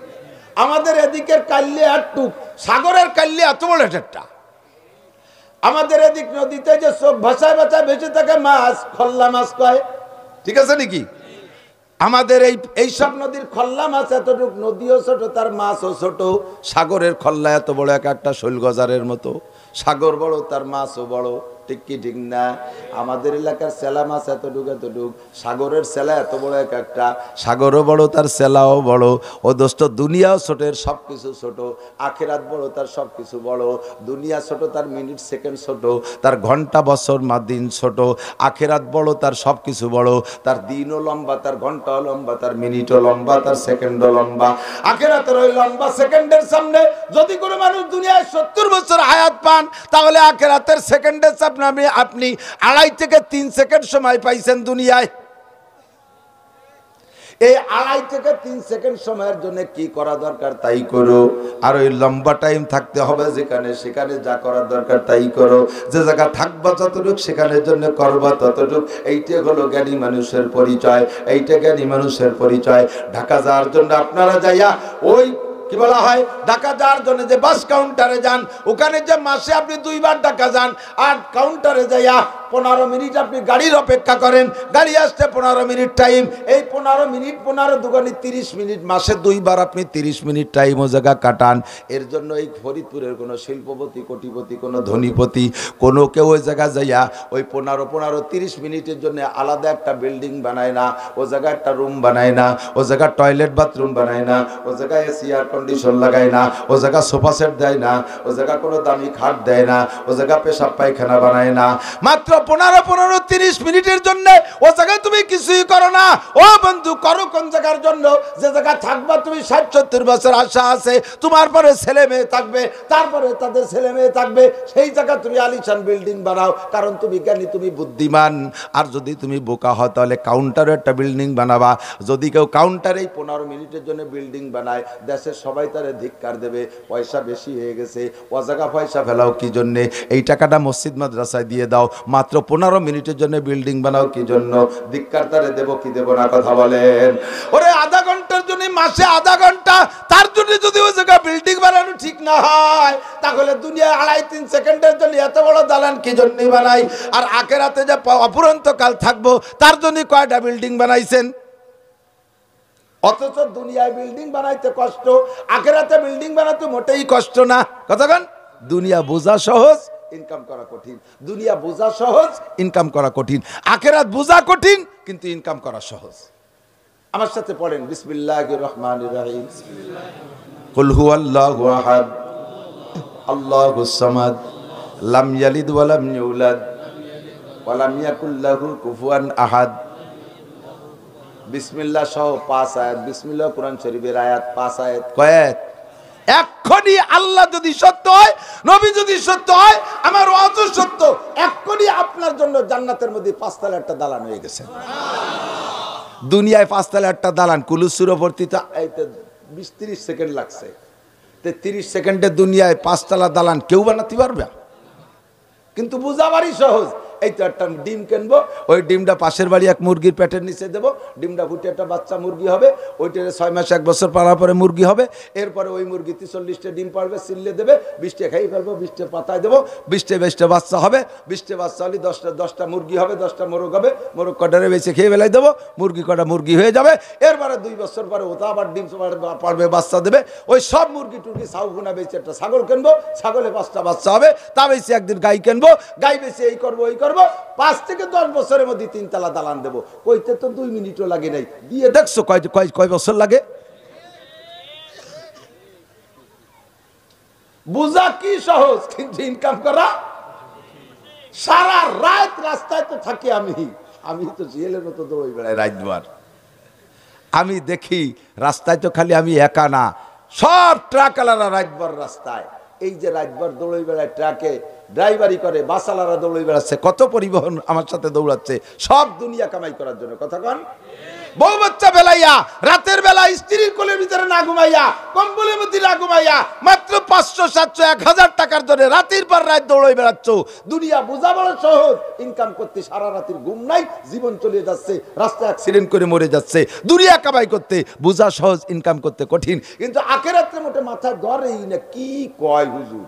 আমাদের এদিকের কাল্লে আর টুক, সাগরের কাল্লে এত বড় একটা। আমাদের এদিক নদীতে যে চোখ ভাষায় ভাষায় বেঁচে থাকে মাছ, খল্লা মাছ কয়, ঠিক আছে নাকি? আমাদের এই সব নদীর খল্লা মাছ এতটুক, নদীও ছোট, তার মাছও ছোট। সাগরের খল্লা এত বড় এক একটা শৈলগজারের মতো। সাগর বড়, তার মাছও বড়, ঠিক কি ঠিক না? আমাদের এলাকার সেলা মাছ এতটুক এতটুক, সাগরের সেলা এত বড় এক একটা। সাগরও বড়, তার সেলাও বড়। ও দোস্ত দুনিয়াও ছোট, সব কিছু ছোট। আখিরাত বড়, তার সব কিছু বড়। দুনিয়া ছোট, তার মিনিট সেকেন্ড ছোট, তার ঘন্টা বছর মা দিন ছোট। আখিরাত বড়, তার সব কিছু বড়। তার দিনও লম্বা, তার ঘন্টাও লম্বা, তার মিনিটও লম্বা, তার সেকেন্ডও লম্বা। আখিরাতের ওই লম্বা সেকেন্ডের সামনে যদি কোনো মানুষ দুনিয়ায় 70 বছর হায়াত পান, তাহলে আখিরাতের সেকেন্ডের আপনি 2.5 থেকে 3 সেকেন্ড সময় পাইছেন দুনিয়ায়। এই 2.5 থেকে 3 সেকেন্ড সময়ের জন্য কি করা দরকার তাই করো। আর ওই লম্বা টাইম থাকতে হবে যেখানে, সেখানে যা করার দরকার তাই করো। যে জায়গা থাকবা যতটুক, সেখানের জন্য করবা ততটুক। এইটা হলো জ্ঞানী মানুষের পরিচয়, এইটা জ্ঞানী মানুষের পরিচয়। ঢাকা যাওয়ার জন্য আপনারা যাইয়া ওই কি বলা হয়, ঢাকা যাওয়ার জন্য যে বাস কাউন্টারে যান, ওখানে যে মাসে আপনি 2 বার ঢাকা যান, আর কাউন্টারে যাইয়া 15 মিনিট আপনি গাড়ির অপেক্ষা করেন, গাড়ি আসতে 15 মিনিট টাইম, এই 15 মিনিট 15 দুগুণে 30 মিনিট, মাসে 2 বার আপনি 30 মিনিট টাইম ও জায়গা কাটান। এর জন্য এই ফরিদপুরের কোনো শিল্পপতি, কোটিপতি, কোনো ধনীপতি, কোনো কেউ ওই জায়গা যাইয়া ওই 15-30 মিনিটের জন্য আলাদা একটা বিল্ডিং বানায় না, ও জায়গায় একটা রুম বানায় না, ও জায়গায় টয়লেট বাথরুম বানায় না, ও জায়গায় এসি এয়ার কন্ডিশন লাগায় না, ও জায়গা সোফা সেট দেয় না, ও জায়গা কোনো দামি খাট দেয় না, ও জায়গা পেশাব পায়খানা বানায় না। মাত্র 15-30 মিনিটের জন্য ও জায়গায় তুমি কিছুই করো না। ও বন্ধু, করো কোন জায়গার জন্য? যে জায়গা থাকবা তুমি 60-70 বছর, আশা আছে তোমার পরে ছেলে মেয়ে থাকবে, তারপরে তাদের ছেলে মেয়ে থাকবে, সেই জায়গা তুমি আলিশান বিল্ডিং বানাও, কারণ তুমি জ্ঞানী, তুমি বুদ্ধিমান। আর যদি তুমি বোকা হও তাহলে কাউন্টারে একটা বিল্ডিং বানাবা। যদি কেউ কাউন্টারে 15 মিনিটের জন্য বিল্ডিং বানায়, দেশের সবাই তারে ধিক্কার দেবে, পয়সা বেশি হয়ে গেছে, অজাগা পয়সা ফেলাও কি জন্যে? এই টাকাটা মসজিদ মাদ্রাসায় দিয়ে দাও, মাত্র 15 মিনিটের জন্য বিল্ডিং বানাও কি জন্য? ধিক্কার তারে দেব কি দেব না, কথা বলেন? ওরে আধা ঘন্টার জন্য, মাসে আধা ঘন্টা, তার জন্য যদি ওই জায়গা বিল্ডিং বানানো ঠিক না হয়, তাহলে দুনিয়ায় 2.5-3 সেকেন্ডের জন্য এত বড় দালান কি জন্য বানাই? আর আখেরাতে যে অপুরন্তকাল থাকবো তার জন্য কয়টা বিল্ডিং বানাইছেন? অথচ দুনিয়ায় বিল্ডিং বানাইতে কষ্ট, আখেরাতে বিল্ডিং বানাতে মোটেই কষ্ট না। কতক্ষণ? দুনিয়া বোঝা সহজ, ইনকাম করা কঠিন। দুনিয়া বোঝা সহজ, ইনকাম করা কঠিন। আখেরাত বোঝা কঠিন, কিন্তু ইনকাম করা সহজ। আমার সাথে পড়েন, বিসমিল্লাহির রহমানির রহিম। কুল হুয়াল্লাহু আহাদ, আল্লাহুস সামাদ, লাম ইয়ালিদ ওয়া লাম ইউলাদ ওয়া লাম ইয়াকুল লাহু কুফুয়ান আহাদ। বিসমিল্লাহ সহ 5 আয়াত। বিসমিল্লাহ কোরআন শরীফের আয়াত 5 আয়াত। কয়েক? এক্ষুনি আল্লাহ যদি সত্য হয়, নবী যদি সত্য হয়, আমার ওয়াজ সত্য, এক্ষুনি আপনার জন্য জান্নাতের মধ্যে 5 তলা একটা দালান হয়ে গেছে। দুনিয়ায় 5 তলা একটা দালান কুলুসুরবর্তীতে 20-30 সেকেন্ড লাগছে। 30 সেকেন্ডে দুনিয়ায় 5 তলা দালান কেউ বানাতে পারবে? কিন্তু বুঝাবারই সহজ। এই তো একটা ডিম কিনবো, ওই ডিমটা পাশের বাড়ি এক মুরগির পেটের নিচে দেবো, ডিমটা ফুটে একটা বাচ্চা মুরগি হবে, ওইটা 6 মাস 1 বছর পাড়ার পরে মুরগি হবে। এরপরে ওই মুরগি 40টা ডিম পারবে, সিললে দেবে, 20টা খাই ফেলবো, 20টা পাতায় দেবো, 20টা বাচ্চা হবে, 20টা বাচ্চা হলে 10টা মুরগি হবে, 10টা মোরগ হবে, মোরগ কটারে বেঁচে খেয়ে ফেলাই দেবো, মুরগি কটা মুরগি হয়ে যাবে। এরপরে 2 বছর পরে ওটা আবার ডিম পারবে, বাচ্চা দেবে। ওই সব মুরগি টুরগি সাউগুনা বেঁচে একটা ছাগল কিনবো, ছাগলে 5টা বাচ্চা হবে, তা বেঁচে একদিন গাই কিনবো, গাই বেঁচে এই করবো ওই করবো। 5 থেকে 10 বছরের মধ্যে 3 তলা দালান দেবো। কইতে তো 2 মিনিটও লাগে নাই, দিয়ে দেখছো কয় বছর লাগে? বুঝা কি সহজ, কিন্তু ইনকাম করা। সারা রাত রাস্তায় তো থাকি আমি তো জিএলের মতো দৌড়ে বেড়াই রাতভর। আমি দেখি রাস্তায় তো খালি আমি একা না, সব ট্রাকওয়ালারা রাতভর রাস্তায়। এই যে রাতভর দৌড়ে বেড়ায়, ট্রাকে ড্রাইভারি করে, বাসালারা দৌড়ে বেড়াচ্ছে, কত পরিবহন আমার সাথে দৌড়াচ্ছে, সব দুনিয়া কামাই করার জন্য। কথা কন? বউ বাচ্চা বেলাইয়া, রাতের বেলা স্ত্রীর কোলের ভিতরে না ঘুমাইয়া, কম্বলের মধ্যে না ঘুমাইয়া, মাত্র 500-700-1000 টাকার জন্য রাতের পর রাত দৌড়ে বেড়াচ্ছ। দুনিয়া বোঝা বড় সহজ, ইনকাম করতে সারা রাতের ঘুম নাই, জীবন চলে যাচ্ছে, রাস্তায় অ্যাক্সিডেন্ট করে মরে যাচ্ছে। দুনিয়া কামাই করতে বোঝা সহজ, ইনকাম করতে কঠিন। কিন্তু আখেরাতের মোটে মাথায় ধরেই না। কি কয় হুজুর,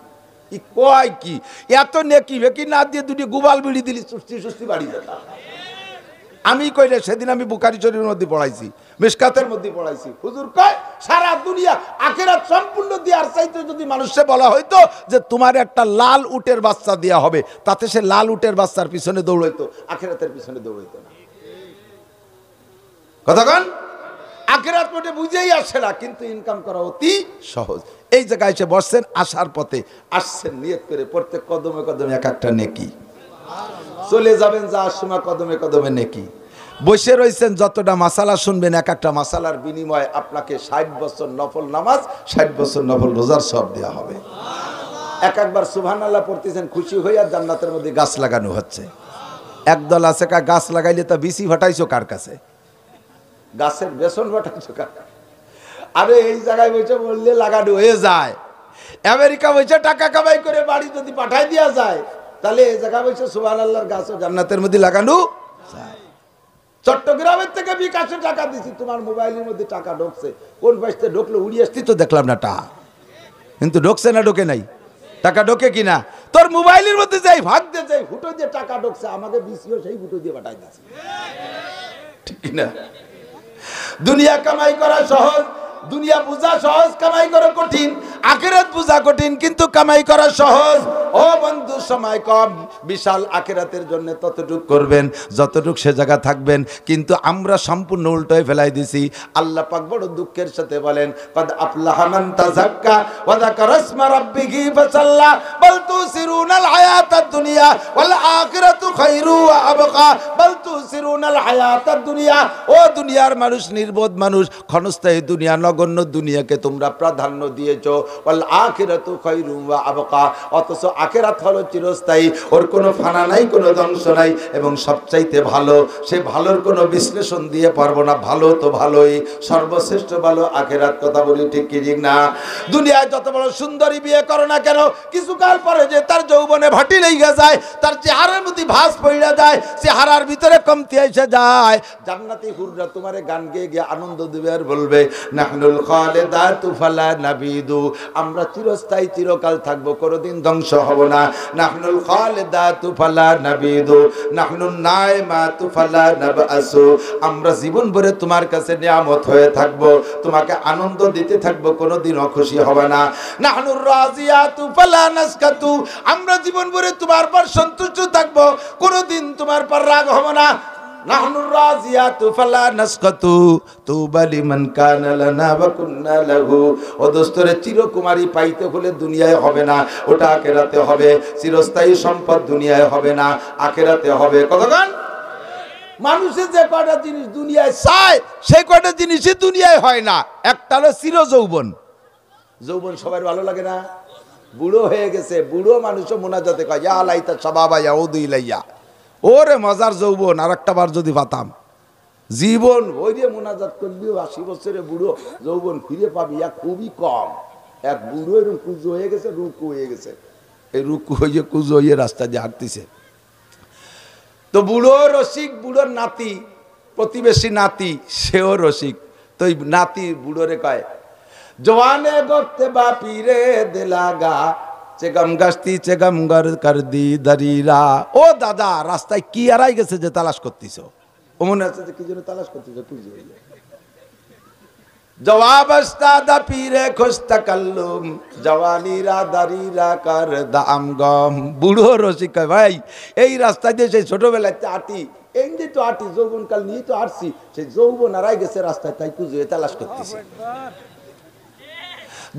কয় কি এত নেকি বেকি না দিয়ে 2টি গুবাল বিড়ি দিলি সুস্তি বাড়ি যেতাম। আমি কইলে সেদিন আমি বুখারী শরীফের মধ্যে পড়াইছি, মিশকাতের মধ্যে পড়াইছি। হুজুর কয় সারা দুনিয়া আখিরাত সম্পূর্ণ দেওয়ার চাইতে যদি মানুষে বলা হইতো যে তোমার একটা লাল উটের বাচ্চা দেওয়া হবে, তাতে সে লাল উটের বাচ্চার পিছনে দৌড়াইতো, আখিরাতের পিছনে দৌড়াইতো না। কতক্ষণ? আখিরাত মোটে বুঝেই আসে না, কিন্তু ইনকাম করা অতি সহজ। এই জায়গায় এসে বসছেন, আসার পথে আসছেন নিয়ত করে, প্রত্যেক কদমে কদমে এক একটা নেকি, চলে যাবেন যাওয়ার সময় কদমে কদমে নেকি। বসে রয়েছেন, যতটা মাসালা শুনবেন, এক একটা মাসালার বিনিময়ে আপনাকে 60 বছর নফল নামাজ, 60 বছর নফল রোজার সব দেওয়া হবে। একবার সুবহানাল্লাহ পড়তেছেন, খুশি হইয়া জান্নাতের মধ্যে গাছ লাগানো হচ্ছে। একদল আছে কা গাছ লাগাইলে তা বিসি ফাটাইছো কার কাছে? গাছের বেসন ফাটাইছো কার? আরে এই জায়গায় বসে বললে লাগানো হয়ে যায়। আমেরিকা বসে টাকা কামাই করে বাড়ি যদি পাঠাই দেওয়া যায়, তাহলে এই জায়গা বসে সুবহানাল্লাহর গাছও জান্নাতের মধ্যে লাগানো যায়। চট্টগ্রামের থেকে বিকাশে টাকা দিছি, তোমার মোবাইলের মধ্যে টাকা ঢুকছে, কোন পাশে ঢুকলো উড়িয়ে আসতি তো দেখলাম না, টাকা কিন্তু ঢুকছে না ঢোকে নাই, টাকা ঢোকে কিনা? তোর মোবাইলের মধ্যে যাই ভাগ দিয়ে যাই ফুটো দিয়ে টাকা ঢুকছে, আমাকে বিসিও সেই ফুটো দিয়ে পাঠাই দিচ্ছে, ঠিক না? দুনিয়া কামাই করা সহজ, দুনিয়া বুঝা সহজ, কামাই করা কঠিন। আখিরাত বুঝা কঠিন কিন্তু কামাই করা সহজ। ও বন্ধু, সময় কম, বিশাল আখিরাতের জন্য ততটুক করবেন যতটুক সে জায়গা থাকবেন। কিন্তু আমরা সম্পূর্ণ উল্টোয় ফেলাই দিছি। আল্লাহ পাক বড় দুঃখের সাথে বলেন, কদ আফলাহা মান তাযাক্কা ওয়া যাকারা ইসমা রাব্বিহি ফাসাল্লা বাল তুসিরুনাল হায়াতাদ দুনিয়া ওয়াল আখিরাতু খায়রু ওয়া আবকা বাল তুসিরুনাল হায়াতাদ দুনিয়া। ও দুনিয়ার মানুষ, নির্বোধ মানুষ, ক্ষণস্থায়ী দুনিয়া, নগণ্য দুনিয়াকে তোমরা প্রাধান্য দিয়েছো। ওয়াল আখিরাতু খায়রু ওয়া আবকা, অথচ আখিরাত হলো চিরস্থায়ী, ওর কোনো ফানা নাই, কোনো ধ্বংস নাই এবং সবচাইতে ভালো। সে ভালোর কোনো বিশ্লেষণ দিয়ে পারবো না, ভালো তো ভালোই, সর্বশ্রেষ্ঠ ভালো আখিরাত। কথা বলি ঠিক কি ঠিক না? দুনিয়ায় যত বড় সুন্দরী বিয়ে করো না কেন, কিছুকাল পরে যে তার যৌবনে ভাটি লেগে যায়, তার চেহারার মধ্যে ভাঁজ পড়ে যায়, চেহারার ভিতরে কমতি এসে যায়। জান্নাতি হুররা তোমারে গান গেয়ে গিয়ে আনন্দ দেবে আর বলবে, নাহনুল খালিদাতু ফালা নাবিদু, আমরা চিরস্থায়ী, চিরকাল থাকবো, কোনোদিন ধ্বংস হব না। নাহনুল খালিদাতু ফালা নাবিদু নাহনুন নাইমাতু ফালা নাবআসু, আমরা জীবন ভরে তোমার কাছে নিয়ামত হয়ে থাকবো, তোমাকে আনন্দ দিতে থাকবো, কোনোদিন অখুশি হবে না। নাহনুর রাজিয়াতু ফালা নাসকাতু, আমরা জীবন ভরে তোমার পর সন্তুষ্ট থাকবো, কোনোদিন তোমার পর রাগ হবে না। নাহনুর রাজিয়াতু ফালা নাসকাতু তুবা লিমান কানা লানা ওয়া কুন্না লাহু। ও দোস্তরে, চিরকুমারী পাইতে হলে দুনিয়ায় হবে না, ওটা আখিরাতে হবে। চিরস্থায়ী সম্পদ দুনিয়ায় হবে না, আখিরাতে হবে। কতক্ষণ মানুষের যে কয়টা জিনিস দুনিয়ায় চায়, সেই কয়টা জিনিসই দুনিয়ায় হয় না। একটা হলো চির যৌবন। যৌবন সবার ভালো লাগে না? বুড়ো হয়ে গেছে, বুড়ো মানুষও মোনাজাতে কয়, ইয়া লাইতা শাবাবা ইয়াউদু ইলাইয়া, ওরে মজার যৌবন, আর একটা বার যদি পাতাম। জীবন ওই যে মোনাজাত করলেও 80 বছরে বুড়ো যৌবন ফিরে পাবি, এক খুবই কম। এক বুড়ো এরকম কুজো হয়ে গেছে, রুকু হয়ে গেছে, এই রুকু হয়ে কুজো হয়ে রাস্তা দিয়ে হাঁটতেছে। তো বুড়ো রসিক, বুড়োর নাতি, প্রতিবেশী নাতি, সেও রসিক। তো এই নাতি বুড়োরে কয়, জওয়ানে গপ্তে বাপি রে দিলাগা চেগম গাছতি চেগম গর কর দি দরিরা। ও দাদা, রাস্তায় কি হারাই গেছে যে তালাশ করতেছো? ও মনে আছে যে কি জন্য তালাশ করতেছো? খুঁজে জবাব আস্তাদা পীরে খুস্তা কাল্লুম জওয়ানিরা দারিরা কর দাম গম। বুড়ো রসিক কয়, ভাই এই রাস্তা দিয়ে সেই ছোটবেলায় আটি, এই যে তো আটি, যৌবনকাল নিয়ে তো আসছি, সেই যৌবন হারাই গেছে রাস্তায়, তাই খুঁজে তালাশ করতেছি।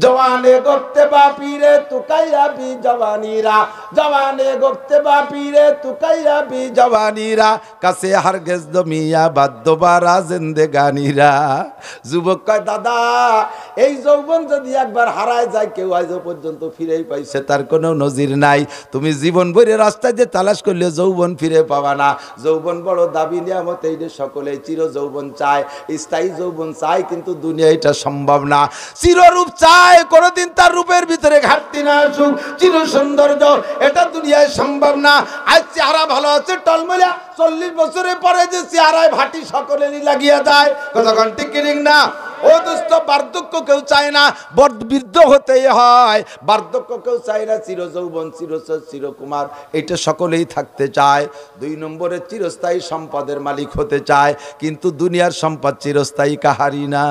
জওয়ানে গপ্তে বাপি রে তুকাইয়া বি জওয়ানিরা, জওয়ানে গপ্তে বাপি রে তুকাইয়া বি জওয়ানিরা, কাছে হারগেজ দমিয়া বাদ দোবারা জিন্দেগানিরা। যুবক কয়, দাদা এই যৌবন যদি একবার হারায় যায়, কেউ আজ পর্যন্ত ফিরেই পাইছে তার কোনো নজির নাই। তুমি জীবন ভরে রাস্তায় যে তালাশ করলে যৌবন ফিরে পাবা না। যৌবন বড় দাবি নিয়ামত, এই যে সকলে চির যৌবন চায়, স্থায়ী যৌবন চায়, কিন্তু দুনিয়া এটা সম্ভব না। চিররূপ চায়, কোনদিন তার রূপের ভিতরে ঘাটতি না আসুক, চির সৌন্দর্য এটা দুনিয়ায় সম্ভব না। আজ চেহারা ভালো আছে টলমলিয়া, 40 বছরের পরে যে চেহারায় ভাটি সকলেরই লাগিয়ে যায়। কতক্ষণ ঠিক না? ও দোস্ত, বার্ধক্য কেউ চায় না, বৃদ্ধ হতেই হয়। বার্ধক্য কেউ চায় না, চির যৌবন, চিরকুমার এটা সকলেই থাকতে চায়। 2 নম্বরে চিরস্থায়ী সম্পদের মালিক হতে চায়, কিন্তু দুনিয়ার সম্পদ চিরস্থায়ী কাহারি না।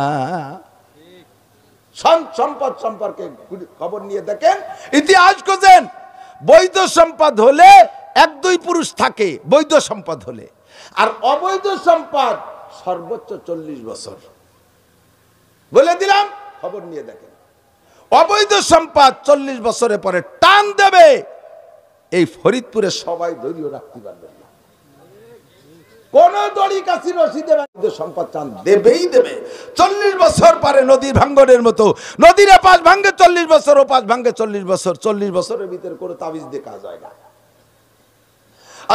সম্পদ সম্পর্কে খবর নিয়ে দেখেন, ইতিহাস খোঁজেন। বৈধ সম্পদ হলে 1-2 পুরুষ থাকে, বৈধ সম্পদ হলে। আর অবৈধ সম্পদ সর্বোচ্চ 40 বছর। বলে দিলাম, খবর নিয়ে দেখেন। অবৈধ সম্পদ 40 বছরের পরে টান দেবে। এই ফরিদপুরে সবাই ধৈর্য রাখতে পারবেন না। কোন দড়ি কাছি রশি দেবে, সম্পদ চান দেবেই দেবে। 40 বছর পরে নদীর ভাঙ্গনের মতো, নদীর পাশ ভাঙ্গে 40 বছর, ও পাশ ভাঙ্গে 40 বছর। 40 বছরের ভিতরে কোনো তাবিজ দেখা যায় না।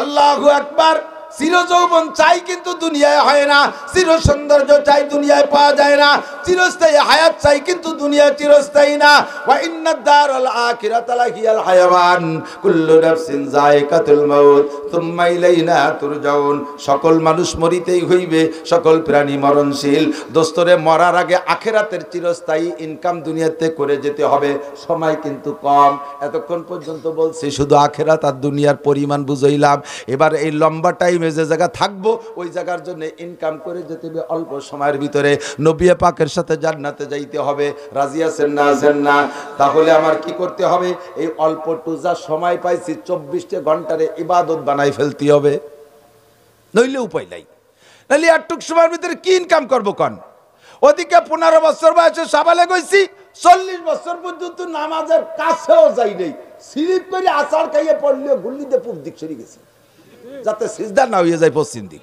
আল্লাহু আকবার। চির যৌবন চাই কিন্তু দুনিয়ায় হয় না, চির সৌন্দর্য চাই দুনিয়ায় পাওয়া যায় না। চিরস্থায়ী হায়াত চাই, কিন্তু দুনিয়া চিরস্থায়ী না। ওয়া ইন্নাদ দারাল আখিরাতা লাহিয়াল হায়াওয়ান কুল্লু নাফসিন যায়িকাতুল মাউত সুম্মা ইলাইনা তুরজাউন। সকল মানুষ মরিতেই হইবে, সকল প্রাণী মরণশীল। দোস্তরে, মরার আগে আখিরাতের চিরস্থায়ী ইনকাম দুনিয়াতে করে যেতে হবে। সময় কিন্তু কম। এতক্ষণ পর্যন্ত বলছি শুধু আখিরাত আর দুনিয়ার পরিমাণ বুঝাইলাম। এবার এই লম্বা টাইমে যে জায়গা থাকবো ওই জায়গার জন্য ইনকাম করে যেতে হবে অল্প সময়ের ভিতরে। নবী পাকের সাথে জান্নাতে যাইতে হবে। রাজি আছেন না? আছেন না? তাহলে আমার কি করতে হবে? এই অল্প যা সময় পাইছি 24 ঘন্টারে ইবাদত বানাই ফেলতে হবে, নইলে উপায় নাই। নাহলে একটুক সময়ের ভিতরে কি ইনকাম করবো কন? ওদিকে 15 বছর বয়সে সাবালে গইছি, 40 বছর পর্যন্ত নামাজের কাছেও যাই নাই। সিরিপ করে আচার খাইয়ে পড়লেও গুল্লিতে পূব দিক সরে গেছি, যাতে সিজদা না হয়ে যায় পশ্চিম দিক।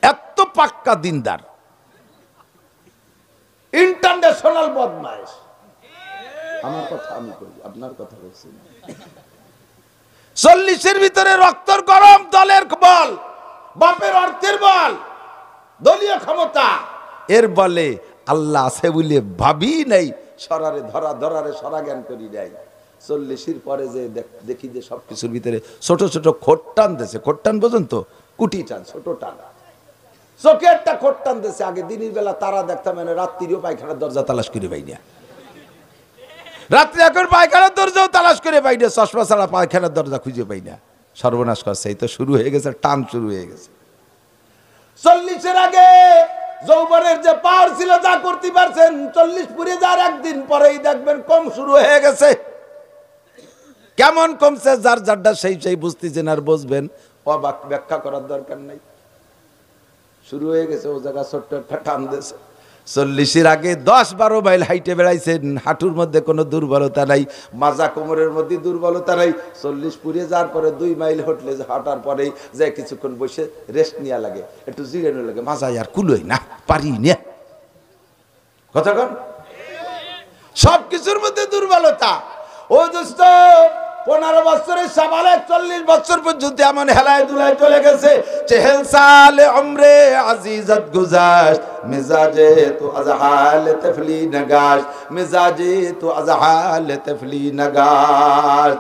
এত পাক্কা দিনদার, ইন্টারন্যাশনাল বদমাইশ। আমার কথা আমি করি, আপনার কথা বলছি না। 40-এর ভিতরে রক্তর গরম, দলের বল, বাপের অর্থের বল, দলীয় ক্ষমতা, এর বলে আল্লাহ আছে বলে ভাবি নাই। সরারে ধরারে সরা জ্ঞান করি নাই। 40-এর পরে যে দেখি যে সবকিছুর ভিতরে ছোট ছোট খোট্টান দিয়েছে। খোট্টান পর্যন্ত কুটি টান, ছোট টান, চোখে একটা খোট্টান দিয়েছে। আগে দিনের বেলা তারা দেখতাম, মানে রাত্রিও পায়খানার দরজা তালাশ করে পাই না। রাত্রি এখন পায়খানার দরজাও তালাশ করে পাই না, চশমা ছাড়া পায়খানার দরজা খুঁজে পাই না। সর্বনাশ করছে। এই তো শুরু হয়ে গেছে, টান শুরু হয়ে গেছে। 40-এর আগে যৌবনের যে পাওয়ার ছিল, যা করতে পারছেন, 40 পুরে যাওয়ার একদিন পরেই দেখবেন কম শুরু হয়ে গেছে। কেমন কমছে? যার যারটা সেই বুঝতেছেন আর বুঝবেন, অবাক ব্যাখ্যা করার দরকার নাই। শুরু হয়ে গেছে ও জায়গা ছোট্ট একটা টান দিয়েছে। 40-এর আগে 10-12 মাইল হাইটে বেড়াইছেন, হাঁটুর মধ্যে কোনো দুর্বলতা নাই, মাজা কোমরের মধ্যে দুর্বলতা নাই। 40 পুড়ে যাওয়ার পরে 2 মাইল হাঁটলে, হাঁটার পরেই যে কিছুক্ষণ বসে রেস্ট নেওয়া লাগে, একটু জিরানো লাগে, মাজা আর কুলোই না, পারি না। কথা কন? সব কিছুর মধ্যে দুর্বলতা। ও দোস্ত, 15 বছরের সাবালে 40 বছর পর্যন্ত এমন হেলায় দুলায় চলে গেছে। 40 সালে উমরে আজিজত গুজাশত, মিজাজে তো আজহাল তফলি নগাশ, মিজাজে তো আজহাল তফলি নগাশ।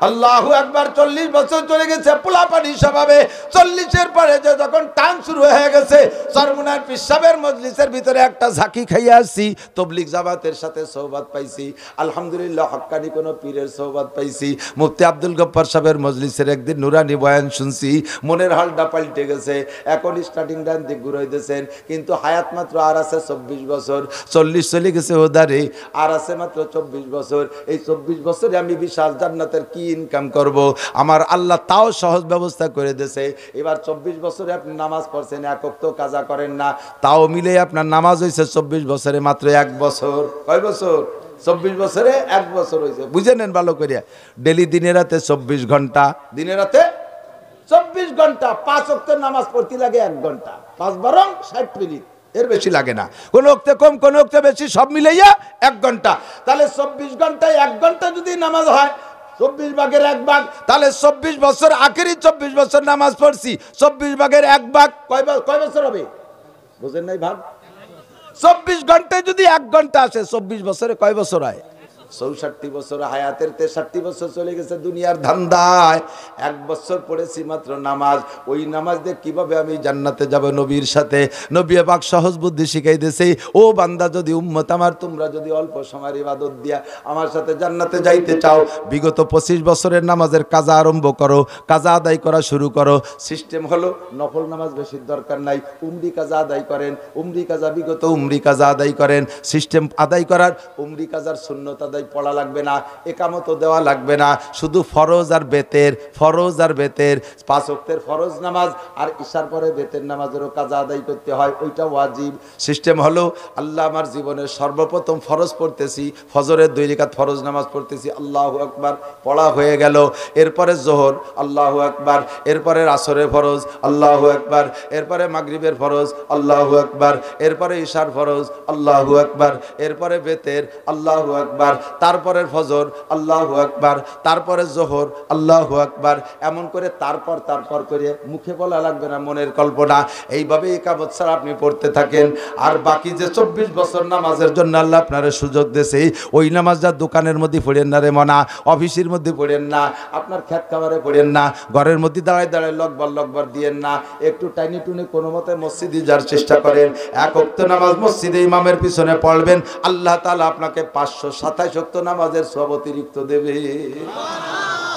আল্লাহু আকবার। 40 বছর চলে গেছে পোলাপানি স্বভাবে। 40-এর পরে যে যখন টান শুরু হয়ে গেছে, চরমুনার পিসাবের মজলিসের ভিতরে একটা ঝাঁকি খাইয়ে আসছি, তবলিগ জামাতের সাথে সোহবত পাইছি। আলহামদুলিল্লাহ, হক্কানি কোন পীরের সোহবত পাইছি। মুফতি আব্দুল গফফার সাহেবের মজলিসের একদিন নুরানি বয়ান শুনছি, মনের হালটা পাল্টে গেছে। এখন স্টার্টিং ডান দিক ঘুরাইতেছেন, কিন্তু হায়াত মাত্র আর আছে 24 বছর। 40 চলে গেছে ওদারে, আর আছে মাত্র 24 বছর। এই 24 বছরে আমি বিশাল জান্নাতের কি ইনকাম করব? আমার আল্লাহ তাও সহজ ব্যবস্থা করে দিয়েছে। এবার 24 বছরে আপনি নামাজ পড়ছেন, এক ওয়াক্ত কাজা করেন না, তাও মিলে আপনার নামাজ হয়েছে 24 বছরে মাত্র 1 বছর। কয় বছর? 24 বছরে 1 বছর হয়েছে। বুঝে নেন ভালো করিয়া। ডেলি দিনে রাতে 24 ঘন্টা, দিনে রাতে 24 ঘন্টা। 5 ওয়াক্তের নামাজ পড়তে লাগে 1 ঘন্টা, 5 বরং 60 মিনিট, এর বেশি লাগে না। কোন ওক্তে কম, কোন ওক্তে বেশি, সব মিলাইয়া 1 ঘন্টা। তাহলে 24 ঘন্টায় 1 ঘন্টা যদি নামাজ হয়, 24 ভাগের 1 ভাগ, তাহলে 24 বছর, আখেরি 24 বছর নামাজ পড়ছি। 24 ভাগের 1 ভাগ কয় বছর হবে? বুঝেন নাই ভাগ? 24 ঘন্টায় যদি 1 ঘন্টা আসে, 24 বছরে কয় বছর হয়? 64 বছর। হায়াতের 63 বছর চলে গেছে দুনিয়ার ধান্দায়। 1 বছর পড়েছি মাত্র নামাজ। ওই নামাজ দিয়ে কিভাবে আমি জান্নাতে যাব নবীর সাথে? নবী পাক সহজ বুদ্ধি শিখাই দিয়েছে, ও বান্দা, যদি উম্মত আমার, তোমরা যদি অল্প সময়ের ইবাদত দিয়া আমার সাথে জান্নাতে যাইতে চাও, বিগত 25 বছরের নামাজের কাজা আরম্ভ করো, কাজা আদায় করা শুরু করো। সিস্টেম হলো, নফল নামাজ বেশি দরকার নাই, উমরি কাজা আদায় করেন। উমরি কাজা, বিগত উমরি কাজা আদায় করেন। সিস্টেম আদায় করার, উমরি কাজার সুন্নত আদায় পড়া লাগবে না, একামত দেওয়া লাগবে না, শুধু ফরজ আর বেতের, ফরজ আর বেতের, 5 ওয়াক্তের ফরজ নামাজ আর ইশার পরে বেতের নামাজেরও কাজা আদায় করতে হয়, ওইটা ওয়াজিব। সিস্টেম হলো, আল্লাহ আমার জীবনের সর্বপ্রথম ফরজ পড়তেছি, ফজরের 2 রাকাত ফরজ নামাজ পড়তেছি, আল্লাহু আকবার, পড়া হয়ে গেল। এরপরে জোহর, আল্লাহু আকবার। এরপরে আসরের ফরজ, আল্লাহু আকবার। এরপরে মাগরিবের ফরজ, আল্লাহু আকবার। এরপরে ইশার ফরজ, আল্লাহু আকবার। এরপরে বেতের, আল্লাহু আকবার। তারপরের ফজর আল্লাহু আকবার, তারপরে জোহর আল্লাহু আকবার, এমন করে তারপর করে মুখে বলা লাগবে না, মনের কল্পনা। এইভাবে একামত ছাড়া আপনি পড়তে থাকেন। আর বাকি যে 24 বছর নামাজের জন্য আল্লাহ আপনার সুযোগ দিয়েছে, ওই নামাজটা দোকানের মধ্যে পড়েন না রে মনা, অফিসের মধ্যে পড়েন না, আপনার খেত খামারে পড়েন না, ঘরের মধ্যে দাঁড়ায় দাঁড়ায় লকবার দিয়েন না, একটু টাইনি টুনি কোনো মতে মসজিদে যাওয়ার চেষ্টা করেন। এক ওয়াক্ত নামাজ মসজিদে ইমামের পিছনে পড়বেন, আল্লাহ তাআলা আপনাকে 527 ওয়াক্ত নামাজের সওয়াব অতিরিক্ত দেবে।